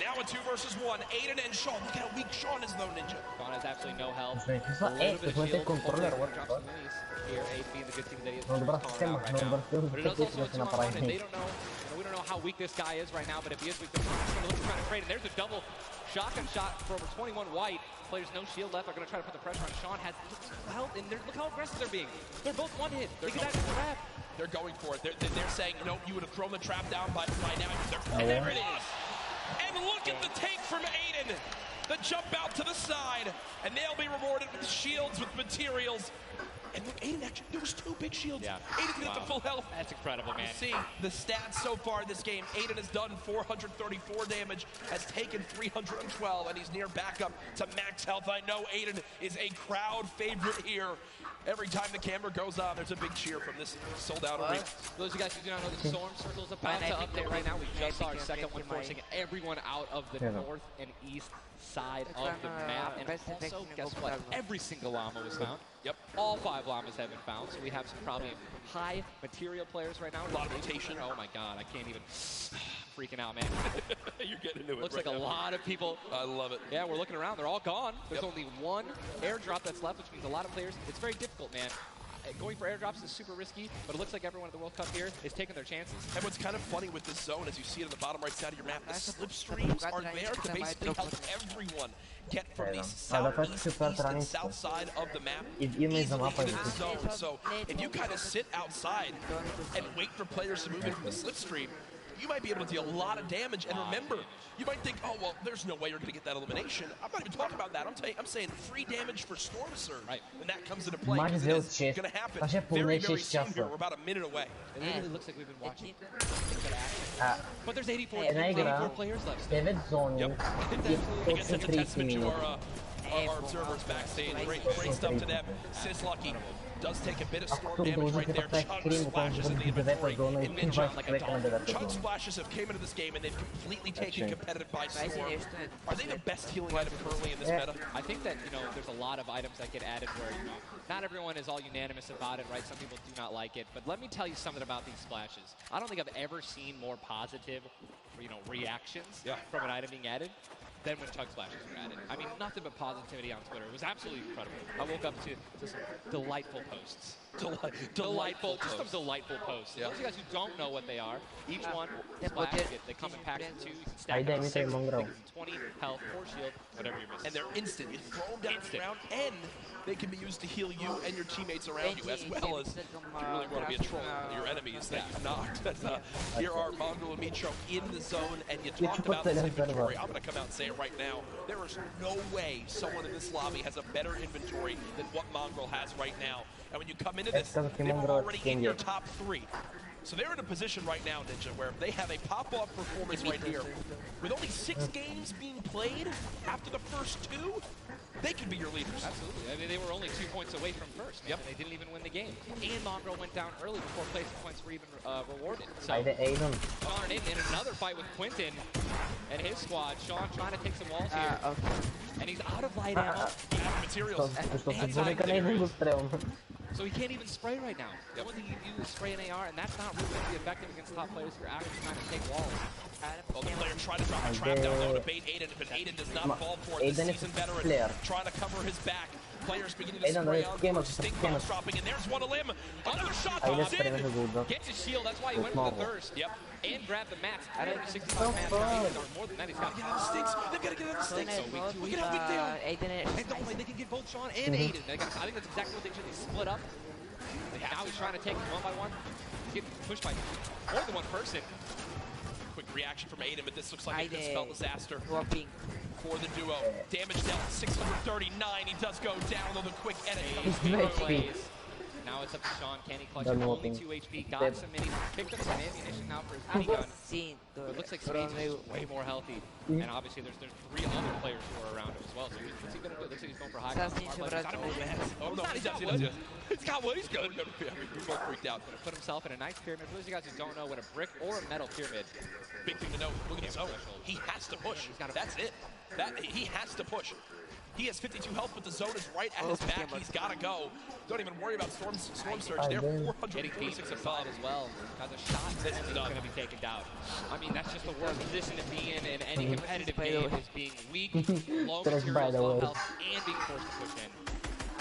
Now a 2 versus 1. Aiden and Sean. Look how weak Sean is though, Ninja. Sean has absolutely no health. A little bit of shield. Drops some minis. Here, Aiden being the good team that he is. But it is also a 2-on-1, and they don't know. We don't know how weak this guy is right now, but if he is weak, they're just going to look to try to trade. And there's a double shotgun shot for over 21 white. Players no shield left are going to try to put the pressure on. Sean has health, and look how aggressive they're being. They're both one hit. They get that trap. They're going for it. They're saying, no, you would have thrown the trap down by now. And there it is. And look at the take from Aiden. The jump out to the side, and they'll be rewarded with shields, with materials. And look, Aiden actually, there was 2 big shields. Yeah. Aiden's gonna get the full health. That's incredible, man. See the stats so far in this game. Aiden has done 434 damage, has taken 312, and he's near backup to max health. I know Aiden is a crowd favorite here. Every time the camera goes on, there's a big cheer from this sold-out arena. For those of you guys who do not know, the storm circle is about to update right now. We just saw our second one forcing everyone out of the north and east side of the map. And also, guess what? Every single llama was found. Yep. All 5 llamas have been found, so we have some probably high material players right now. A lot of rotation. Oh my god, I can't even... freaking out, man. You're getting into it. Looks like a lot of people. I love it. Yeah, we're looking around. They're all gone. There's only 1 airdrop that's left, which means a lot of players. It's very difficult, man. Going for airdrops is super risky, but it looks like everyone at the World Cup here is taking their chances. And what's kind of funny with this zone, as you see it on the bottom right side of your map, the slipstreams are there to basically help everyone get from the southeast, east, and south side of the map easily into this zone. So if you kind of sit outside and wait for players to move in from the slipstream, you might be able to deal a lot of damage. And remember, you might think, oh, well, there's no way you're going to get that elimination. I'm not even talking about that. I'm saying free damage for Storm Surge. Right. And that comes into play because it is going to happen very, very soon here. We're about a minute away. It literally looks like we've been watching. But there's 84 players left. Yep. I guess that's a testament to our observers backstage. Great stuff to them. Sis Lucky does take a bit of storm damage right there. Chug splashes in the inventory. And Ninja like a dog. Chug splashes have came into this game and they've completely taken competitive by storm. Are they the best healing item currently in this meta? I think that, there's a lot of items that get added where, not everyone is all unanimous about it, right? Some people do not like it. But let me tell you something about these splashes. I don't think I've ever seen more positive, reactions from an item being added than when Chug Splashes were added. I mean, nothing but positivity on Twitter. It was absolutely incredible. I woke up to some delightful posts. Delightful just some delightful posts. Those of you guys who don't know what they are, each one splash, they come in packs of 2. You can stack them 6. They give you 20 health, 4 shield, whatever you're missing. And they're instant. You throw them down the ground, and they can be used to heal you and your teammates around you, as well as if you really want to be a troll to your enemies that you've knocked. Here are Mongrel and Mitro in the zone, and you talked about this inventory. I'm going to come out and say it right now. There is no way someone in this lobby has a better inventory than what Mongrel has right now. And when you come into this, they're already in your top 3. So they're in a position right now, Ninja, where they have a pop-off performance right here. With only 6 games being played after the first 2, they could be your leaders. Absolutely. I mean, they were only 2 points away from first. Yep. And they didn't even win the game. And Mongrel went down early before placement points were even rewarded. So Sean and Aiden in another fight with Quentin and his squad. Sean trying to take some walls here. And he's out of light ammo. He's out of materials. So he can't even spray right now. The only thing you can do is spray an AR, and that's not really going to be effective against top players who are actually trying to take walls. Well, the player trying to drop a trap down low to bait Aiden, but Aiden does not fall for it. The seasoned veteran trying to cover his back. Players beginning to spray on, stink bombs dropping, and there's one of them. Another shot comes in. Gets his shield, that's why he went for the thirst. Yep. And grabbed the max. 365 max. More than that, he's got to get out of the sticks. They've got to get out of the sticks. So weak down. And don't they can get both Sean and Aiden. I think that's exactly what they should. They split up. Now he's trying to take them one by one. He's getting pushed by more than one person. Quick reaction from Aiden, but this looks like a good spell disaster for the duo. Damage dealt 639. He does go down, though the quick edit comes through. Now it's up to Sean. Can he clutch it? Only 2 HP. Got some mini. Picked up some ammunition now for his minigun. It looks like Spades is way more healthy. And obviously there's 3 other players who are around him as well. So what's he going to do? It looks like he's going for high ground. Oh, no, he does. He's got what he's going to do. He's both freaked out. Going to put himself in a nice pyramid. For those of you guys who don't know what a brick or a metal pyramid. Big thing to know. Look at his zone. He has to push. That's it. He has to push. He has 52 health, but the zone is right at his back. He's got to go. Don't even worry about Storm Surge. They're 446 above as well. Has a shot that's going to be taken down. I mean, that's just the worst position to be in any competitive game, is being weak, low materials, low health, and being forced to push in.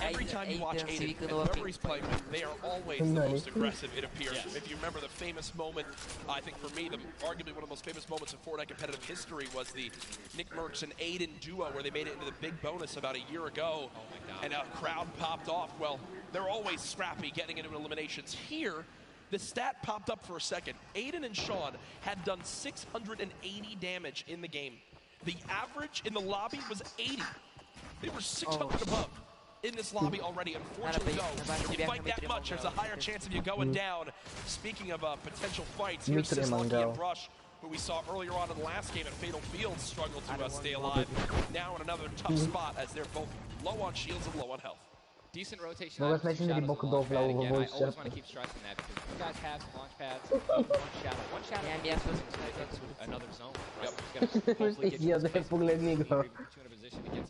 Every time you watch Aiden and whoever he's playing with, they are always the most aggressive, it appears. Yes. If you remember the famous moment, I think for me, arguably one of the most famous moments in Fortnite competitive history was the Nick Merckx and Aiden duo, where they made it into the big bonus about a year ago, and a crowd popped off. Well, they're always scrappy getting into eliminations. Here, the stat popped up for a second. Aiden and Sean had done 680 damage in the game. The average in the lobby was 80. They were 600 above in this lobby already. Unfortunately, though, you fight that much, there's a higher chance of you going down. Speaking of potential fights, here's this Lucky and Brush, who we saw earlier on in the last game at Fatal Fields, struggle to stay alive. Now in another tough spot, as they're both low on shields and low on health. Decent rotation. Again, I always want to keep stressing that, because you guys have some launch pads. One shadow. Another zone. Yep. Hopefully get you in a position to get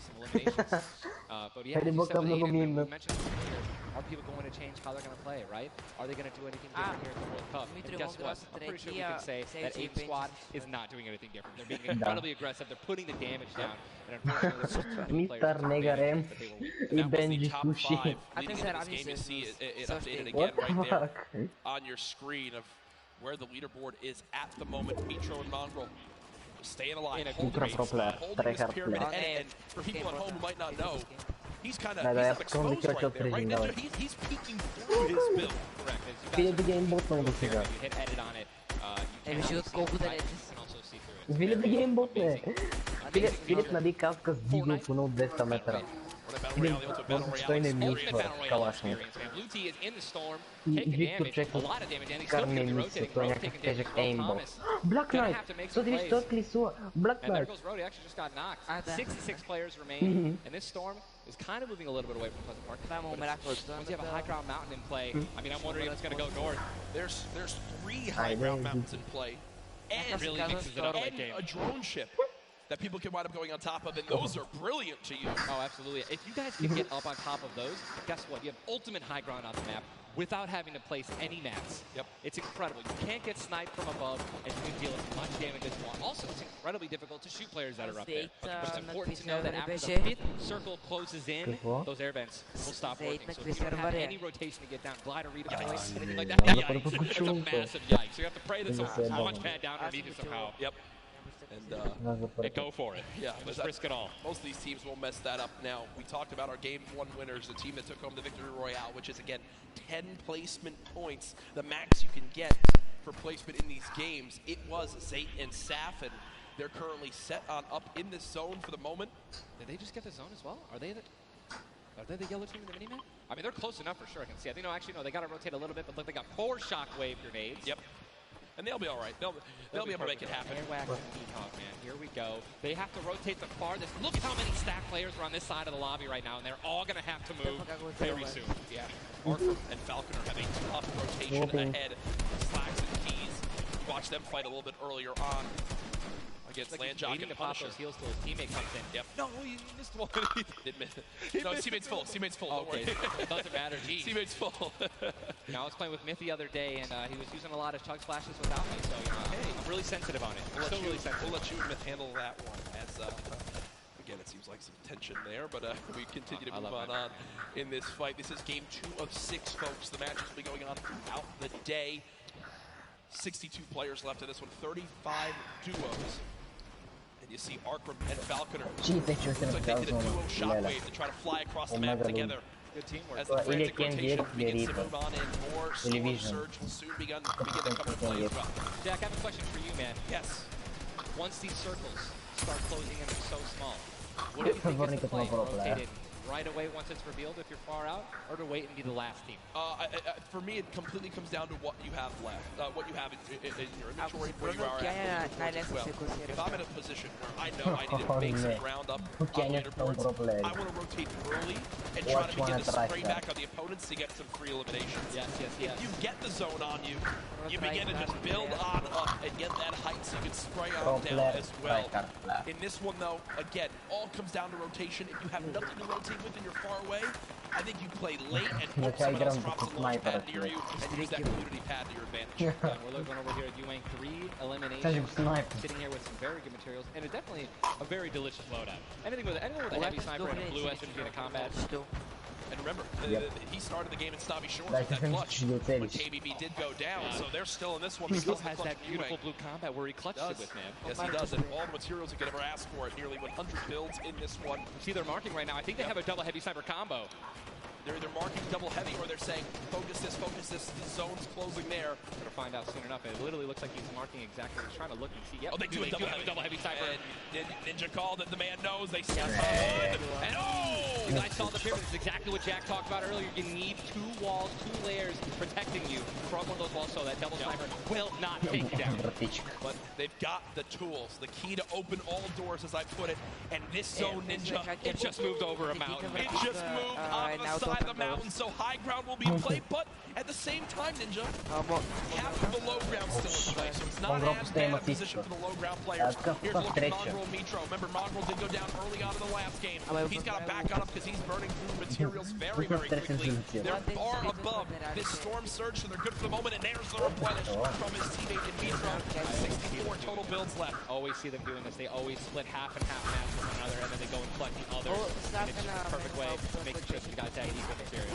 some eliminations. But yeah, you mentioned earlier, are people going to change how they're going to play, right? Are they going to do anything different here at the World Cup? And guess what? I'm pretty sure we can say that Aiden's squad is not doing anything different. They're being incredibly aggressive. They're putting the damage down. And unfortunately, Mr. Negarem i będzie kusi. You see it updated again right there on your screen of where the leaderboard is at the moment. Mitro and Mongrel staying alive, holding this pyramid. And for people at home who might not know, he's kind of exposed right there. Right now, he's peeking through his build. Correct. Feel the game bot много сега. You hit edit on it. Филип the game bot не. Филип нали каска с дигно поне от 200 метра. Той не мишва калашник. И Виктор чека карне мисия, той някакъв тежък еймбол. Black Knight! То да виж, той клисува. Black Knight! 66 players remain, and this storm is kind of moving a little bit away from Pleasant Park. Once you have a high ground mountain in play, I mean, I'm wondering if it's going to go north. There's 3 high ground mountains in play, and really mixes it up late game. A drone ship that people can wind up going on top of, and those are brilliant to use. Oh, absolutely. If you guys can get up on top of those, guess what? You have ultimate high ground on the map without having to place any mats. Yep. It's incredible. You can't get sniped from above, and you can deal as much damage as you want. Also, it's incredibly difficult to shoot players that are up there. But it's important to know that after the 5th circle closes in, those air vents will stop working. So if you don't have any rotation to get down, glider, redeploy, anything like that, yikes. That's a massive yikes. So you have to pray that someone launch pad down underneath it somehow. Yep. And go for it. Yeah, let's risk it all. Most of these teams will mess that up. Now, we talked about our Game 1 winners, the team that took home the Victory Royale, which is, again, 10 placement points, the max you can get for placement in these games. It was Zayt and Saf, and they're currently set on up in this zone for the moment. Did they just get the zone as well? Are they the yellow team in the mini-map? I mean, they're close enough for sure, I can see. I think, no, actually, no, they got to rotate a little bit, but look, they got 4 shockwave grenades. Yep. And they'll be all right. They'll be able to make it happen. Man. Here we go. They have to rotate the farthest. Look how many stack players are on this side of the lobby right now, and they're all going to have to move very soon. Yeah. Orphan and Falconer have a tough rotation ahead. Slacks and Keys. Watch them fight a little bit earlier on against Landjock and to pop those heals till his teammate comes in. Yep. No, he missed one. Did miss it. No, teammate's full. Teammate's full. Okay. It doesn't matter. Geez. Teammate's full. I was playing with Myth the other day, and he was using a lot of chug splashes without me, so I'm really sensitive on it. We'll let you and Myth handle that one. As again, it seems like some tension there, but we continue to move on in this fight. This is game 2 of 6, folks. The matches will be going on throughout the day. 62 players left in this one, 35 duos. And you see Arkram and Falconer. Looks like they did a duo shockwave to try to fly across the map together. Good teamwork. As the frantic rotation begins to move on in, more Storm Surge will soon begin to come into play as well. Jack, I have a question for you, man. Yes. Once these circles start closing in so small, what do you think is the play rotated right away once it's revealed if you're far out, or to wait and be the last team? For me, it completely comes down to what you have left, what you have in your inventory, where you are at. Well, if I'm in a position where I know I need to make some ground up on leaderboards, I want to rotate early and try to begin to spray back on the opponents to get some free eliminations. Yes. If you get the zone on you, you begin to just build on up and get that height so you can spray on down as well. In this one, though, again, all comes down to rotation. If you have nothing to rotate with and you're far away, I think you play late and hope someone else drops a launch pad near you and use that community pad to your advantage. We're looking over here at Ewing, 3 eliminations, sitting here with some very good materials, and it's definitely a very delicious loadout. Anyone with a heavy sniper and a blue SMG in a combat. And remember, he started the game in Snobby Shores with that clutch when KBB did go down, so they're still in this one. He still has that beautiful blue combat where he clutched it with, man. Yes, he does, and all the materials he could ever ask for it. Nearly 100 builds in this one. You see they're marking right now. I think they have a double heavy sniper combo. They're either marking double heavy or they're saying, focus this, the zone's closing there. We're going to find out soon enough. It literally looks like he's marking exactly. He's trying to look and see. Yep, oh, they do have a double heavy sniper. And Ninja called it. The man knows. They see and oh! You guys saw the pyramid. This is exactly what Jack talked about earlier. You need 2 walls, 2 layers protecting you from one of those walls so that double sniper will not take you down. But they've got the tools, the key to open all doors, as I put it. And this zone, Ninja, it just moved over a mountain. It just moved on the side of the mountain, so high ground will be in play, but at the same time, Ninja, half of the low ground still in play, so it's not as bad a position for the low ground players. Here's a look at Mongrel Mitro. Remember, Mongrel did go down early on in the last game. He's got to back on up because he's burning through materials very, very quickly. They're far above this storm surge, so they're good for the moment, and there's the replenish from his teammate in Mitro. 64 total builds left. Always see them doing this. They always split half and half match with one another, and then they go and collect the others. And it's just a perfect way to make sure you guys have equal material.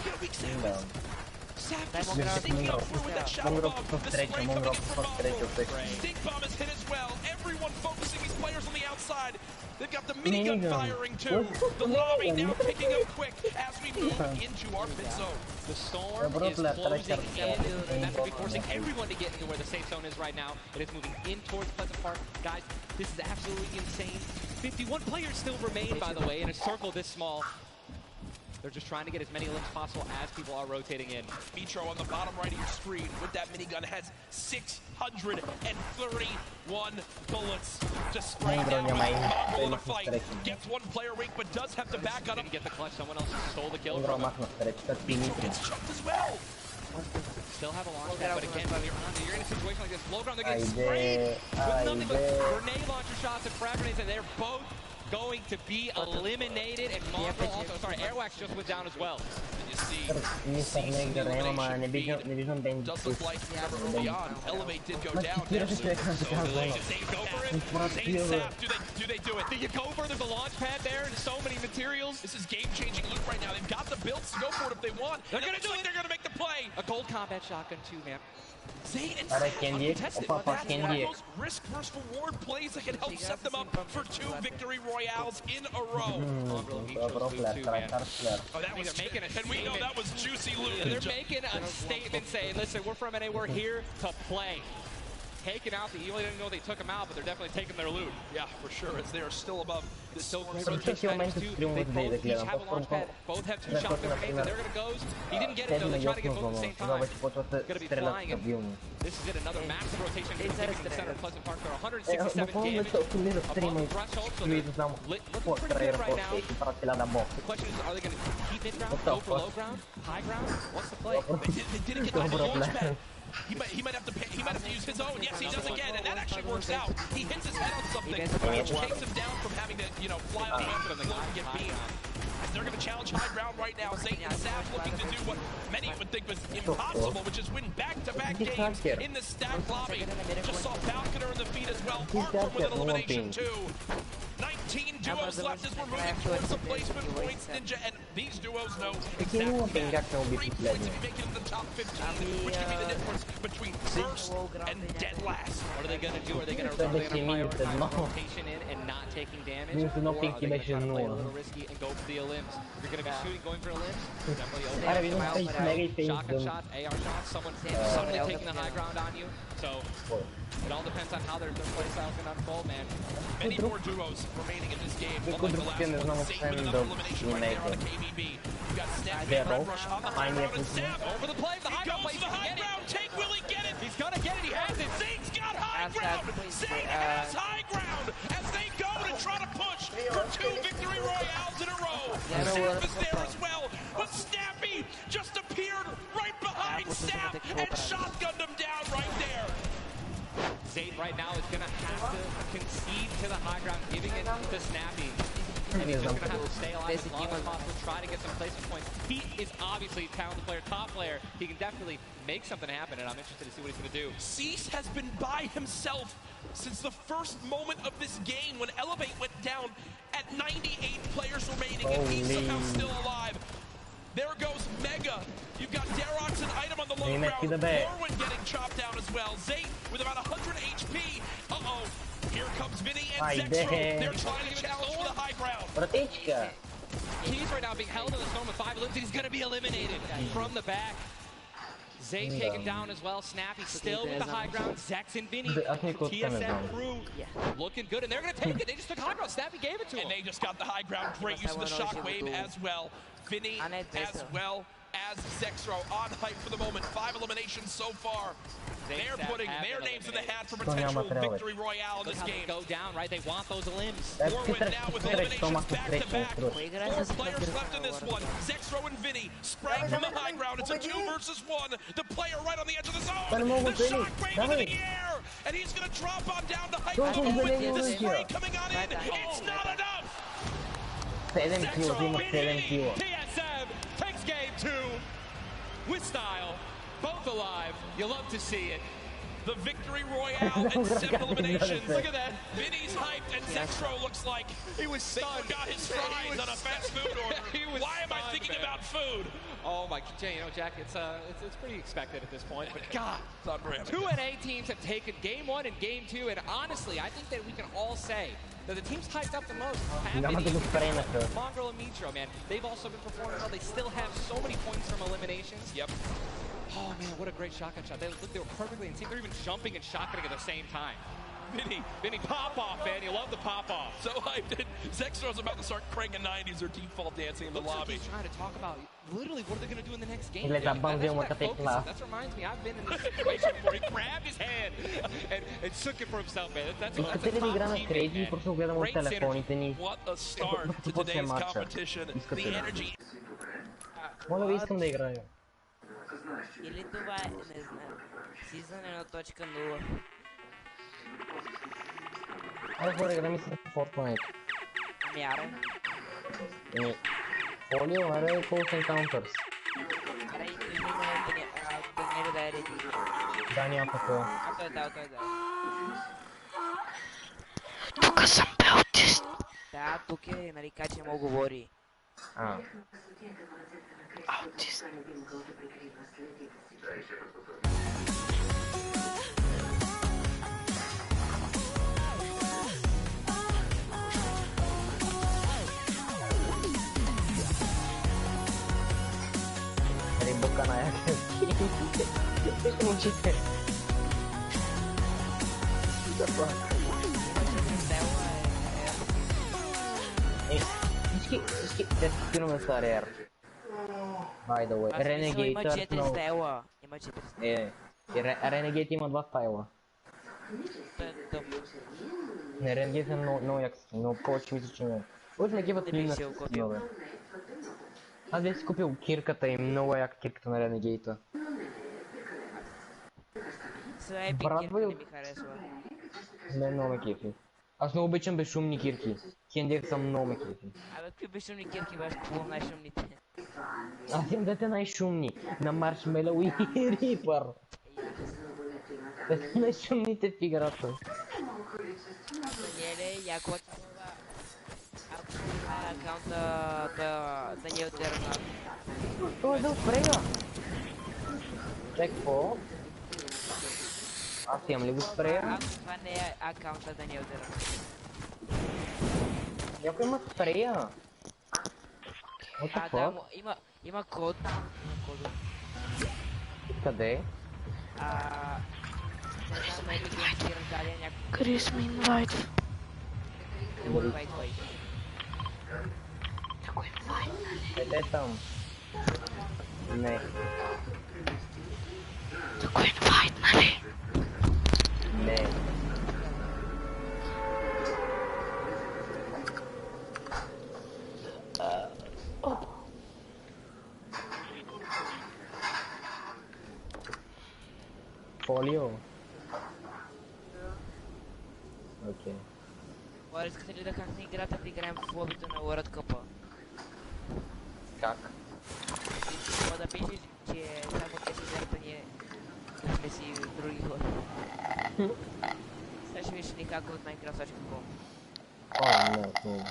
Sap just sneaking out through with that shadow bomb. The spray coming in from Mongrel. Stink bomb is hit as well. Everyone focusing these players on the outside. They've got the minigun firing too. The lobby now picking up quick as we move into our pit zone. The storm is closing in, and that's going to be forcing everyone to get into where the safe zone is right now. It is moving in towards Pleasant Park. Guys, this is absolutely insane. 51 players still remain, by the way, in a circle this small. They're just trying to get as many limbs possible as people are rotating in. Mitro on the bottom right of your screen with that minigun has 631 bullets to spray down Mongrel in a fight. Gets 1 player weak, but does have to back on him. Didn't get the clutch. Someone else stole the kill from him. Mitro gets choked as well. Still have a launch pad, but again, when you're in a situation like this, low ground, they're getting sprayed with nothing but grenade launcher shots and frag grenades, and they're both going to be eliminated, and Mongrel also, Airwax just went down as well. And you see, does look like, remember early on, Elevate did go down there. So they go for it, Zane Sap, do they do it? Do you go for it? There's a launch pad there and so many materials. This is game-changing loot right now. They've got the builds to go for it if they want. They're going to do it, they're going to make the play. A gold combat shotgun too, man. Zane and Sam untested, but that's one of those risk versus reward plays that can help set them up for 2 victory royales in a row. Oh, that was making a, and we know that was juicy loot. They're making a statement saying, listen, we're from NA, we're here to play. Taking out the Eagle, they didn't know they took them out, but they're definitely taking their loot. Yeah, for sure, as they are still above the still rotation too. They both each have a launch pad, both have 2 shotgun grenades, and they're gonna go. He didn't get it though, they're trying to get both at the same time. Gonna be flying, and this is it, another massive rotation in the center of Pleasant Park. There are 167 damage above the threshold, so they're looking pretty good right now. The question is, are they gonna keep mid-ground, go for low ground, high ground? What's the play? They didn't get behind the launch pad. He might have to use his own. Yes, he does again, and that actually works out. He hits his head on something, which takes him down from having to, fly on the ramp and get beamed. As they're going to challenge high ground right now. Zane and Sap looking to do what many would think was impossible, which is win back-to-back games in the stacked lobby. Just saw Falconer in the feed as well. Farfram with an elimination too. 19 duos left as we're moving towards some placement points, Ninja, and these duos know exactly that. 3 points if you make it in the top 15, which could be the difference between first and dead last. What are they going to do? Are they going to prioritize rotation in and not taking damage? Or are they going to try to play a little risky and go for the limbs? You're going to be shooting, going for the limbs? Definitely open. Shotgun shots, AR shots, someone suddenly taking the high ground on you. So It all depends on how their play style's gonna unfold, man. Many more duos remaining in this game. Unlike the last one, Zay with enough elimination right there on a KBB. You got Snappy, Red Rush on the high ground, and Zap Over the play, the high ground goes to the high ground. Take, will he get it? He's gonna get it, he has it. Zay's got high ground. Zay has high ground as they go to try to push for 2 victory royales in a row. Zap is there as well, but Snappy just appeared right behind Zap and shotgunned him down right there. Zay right now is gonna have to concede to the high ground, giving it to Snappy. And he's just gonna have to stay alive as long as possible, try to get some placement points. He is obviously a talented player, top player. He can definitely make something happen, and I'm interested to see what he's gonna do. Cease has been by himself since the first moment of this game when Elevate went down at 98 players remaining, and he's somehow still alive. There goes Mega. You've got Darox and Item on the low ground. Morwin getting chopped down as well. Zay with about 100 HP. Uh-oh. Here comes Vinny and Zexro. They're trying to challenge for the high ground. He's right now being held in the storm with 5 limbs, and he's gonna be eliminated from the back. Zay taken down as well. Snappy still with the high ground. Zex and Vinny. TSM crew looking good, and they're gonna take it. They just took high ground. Snappy gave it to him. And they just got the high ground. Great use of the shockwave as well. Vinny as well as Zexro on hype for the moment. 5 eliminations so far. They're putting their names in the hat for potential victory royale in this game. Go down, right? They want those limbs. Morwin now with eliminations back to back. 4 players left in this one. Zexro and Vinny spraying from the high ground. It's a 2 versus 1. The player right on the edge of the zone. The shockwave into the air, and he's going to drop on down to hype for the moment. The spray coming on in. It's not enough. TSM takes game 2 with style. Both alive. You love to see it. The victory royale and 7 eliminations. Look at that. Vinny's hyped, and Zexro looks like he was stunned. Got his fries on a fast food order. Why am I thinking about food? Oh my, you know, Jack, it's pretty expected at this point. But God, 2 NA teams have taken game 1 and game 2, and honestly, I think that we can all say that the teams hyped up the most have been Mongrel and Mitro, man. They've also been performing well. They still have so many points from eliminations. Yep. Oh man, what a great shotgun shot. They were perfectly in sync. They're even jumping and shotgunning at the same time. Vinny pop-off, man. You love the pop-off. So hyped. Zexro's about to start cranking 90s or default dancing in the lobby. Like he's trying to talk about literally what are they going to do in the next game. That reminds me, I've been in this situation where he grabbed his hand and shook it for himself, man. That's a top teammate, man. What a start to today's competition. The energy. Или това е, не знам, Season 1.0. Аз горе игра мисля в Fortnite. Ами аре. Folio, аре, Close Encounters. Аре, Даниел да е реди. Даниел какво? Той е да. Тук съм аутист. Да, тук е, нали, качвам Отговори. Аутист. Boka na jakie musicie. Всички на стария. By the way, Renegade има 4 стела. Има 4 стела. Renegade има 2 стайла. Не, Renegade е много як, но повече мисля, че не. От не гиват ми на стила. Аз бях си купил кирката и много яка кирката на Renegade-а. Сега епик кирка не ми харесва. Не, много ме кирки. Аз много обичам безшумни кирки. Хендек са много ме кирки. Абе, какви безшумни кирки баш купувам най-шумните? Аз имам двете най-шумни. На Маршмелоу и Рипър. Те са най-шумните в играта. Даниеле, яко ти това. Ако това акаунта Даниел Дерна. Той е да спрега. Какво? Аз имам ли го спрея? Ако това не е акаунта Даниел Дерна. Някой има спрея. Да, има код. Къде? Крис ми инвайт. Ете там. Не. Такой инвайт, нали? Не. Фолио. Окей. Хора, искате ли да хакне играта да играем в лобито на World Cup? Как? Трябва да пишеш, че само 10 зърпания да сме си други хора. Сега ще виж ни хаква от Minecraft.com. Не.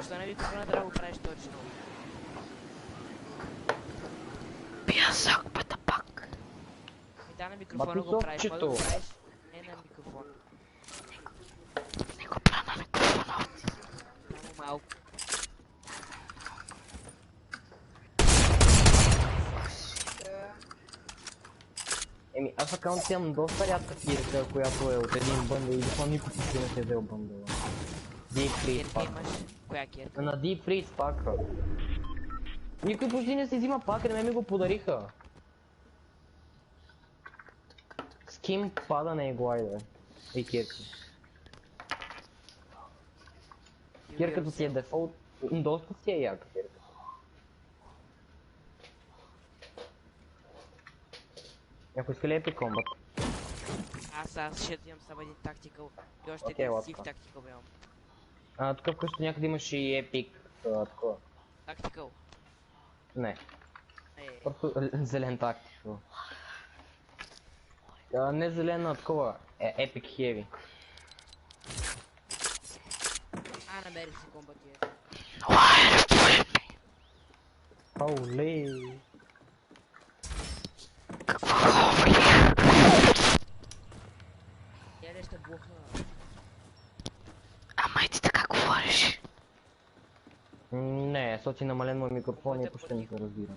Що не ви тук на драго правиш точно? Пясък, пак. Ми да на микрофона го правиш, може да го правиш не на микрофон. Не го правя на микрофона. Само малко. Еми, аз акаунт имам доста рядка кирка, която е от един бъндъл и това никой си не се взел бъндъла. Deep Freeze пак. Коя кирка? На Deep Freeze пак. Никой почти не си взима пак, не ми го подариха. Ским падане и глайда. И кирка. Кирката си е дефолт, доста си е яка кирка. Някой иска ли епик комбат? Аз ще имам само един тактикал и още един сив тактикал имам. Тук вкъщи някъде имаш и епик такова. Тактикал? Не. Просто зелен тактикал. Не зелена такова, епик хеви. Намери си комбатия. Оле. Какво говори? Я ли ще блокна? Ама и ти така говориш. Не, соци намален мой микрофон и почти не се разбира.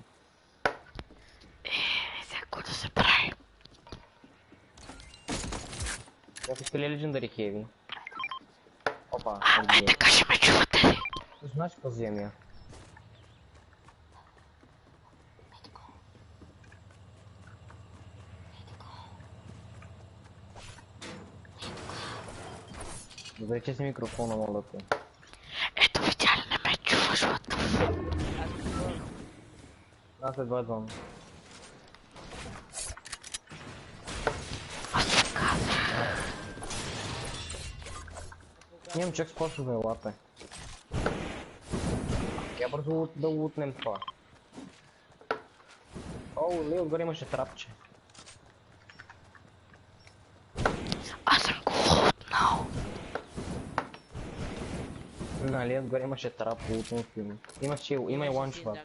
Сега какво да се прави? Как иска ли Legendary Heavy? Опа, така ще ме чувате ли? знаеш какво земя? Добре, че си микрофона, моля те. Ето видя ли, не ме чуваш, what? Аз едва идвам. Аз се казах. Нямам чак способ за елата. Я бързо да лутнем това. Ли, отгоре имаше трапче. Аз съм го лутнал. Нали, отгоре имаше трап, лутнем филм. Има и ланчпад.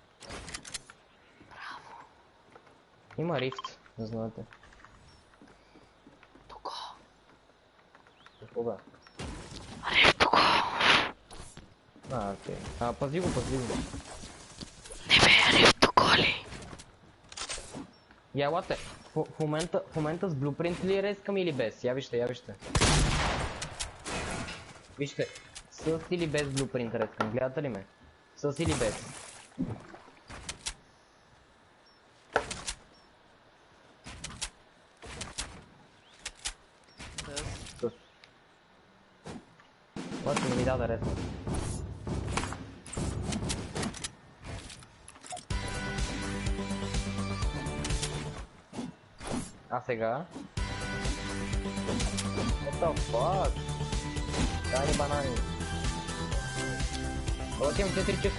Има рифт, не знаете. Тук. Какво бе? Рифт тук. Окей. Пази го. Не бе, рифт тук ли? Я лате, в момента с блюпринт ли рескам или без? Я вижте. Вижте, с или без блюпринт рескам, гледате ли ме? С или без? С. Лате не ми даде рескам. А сега? What the fuck? Дай банани. Вот имам 4 часа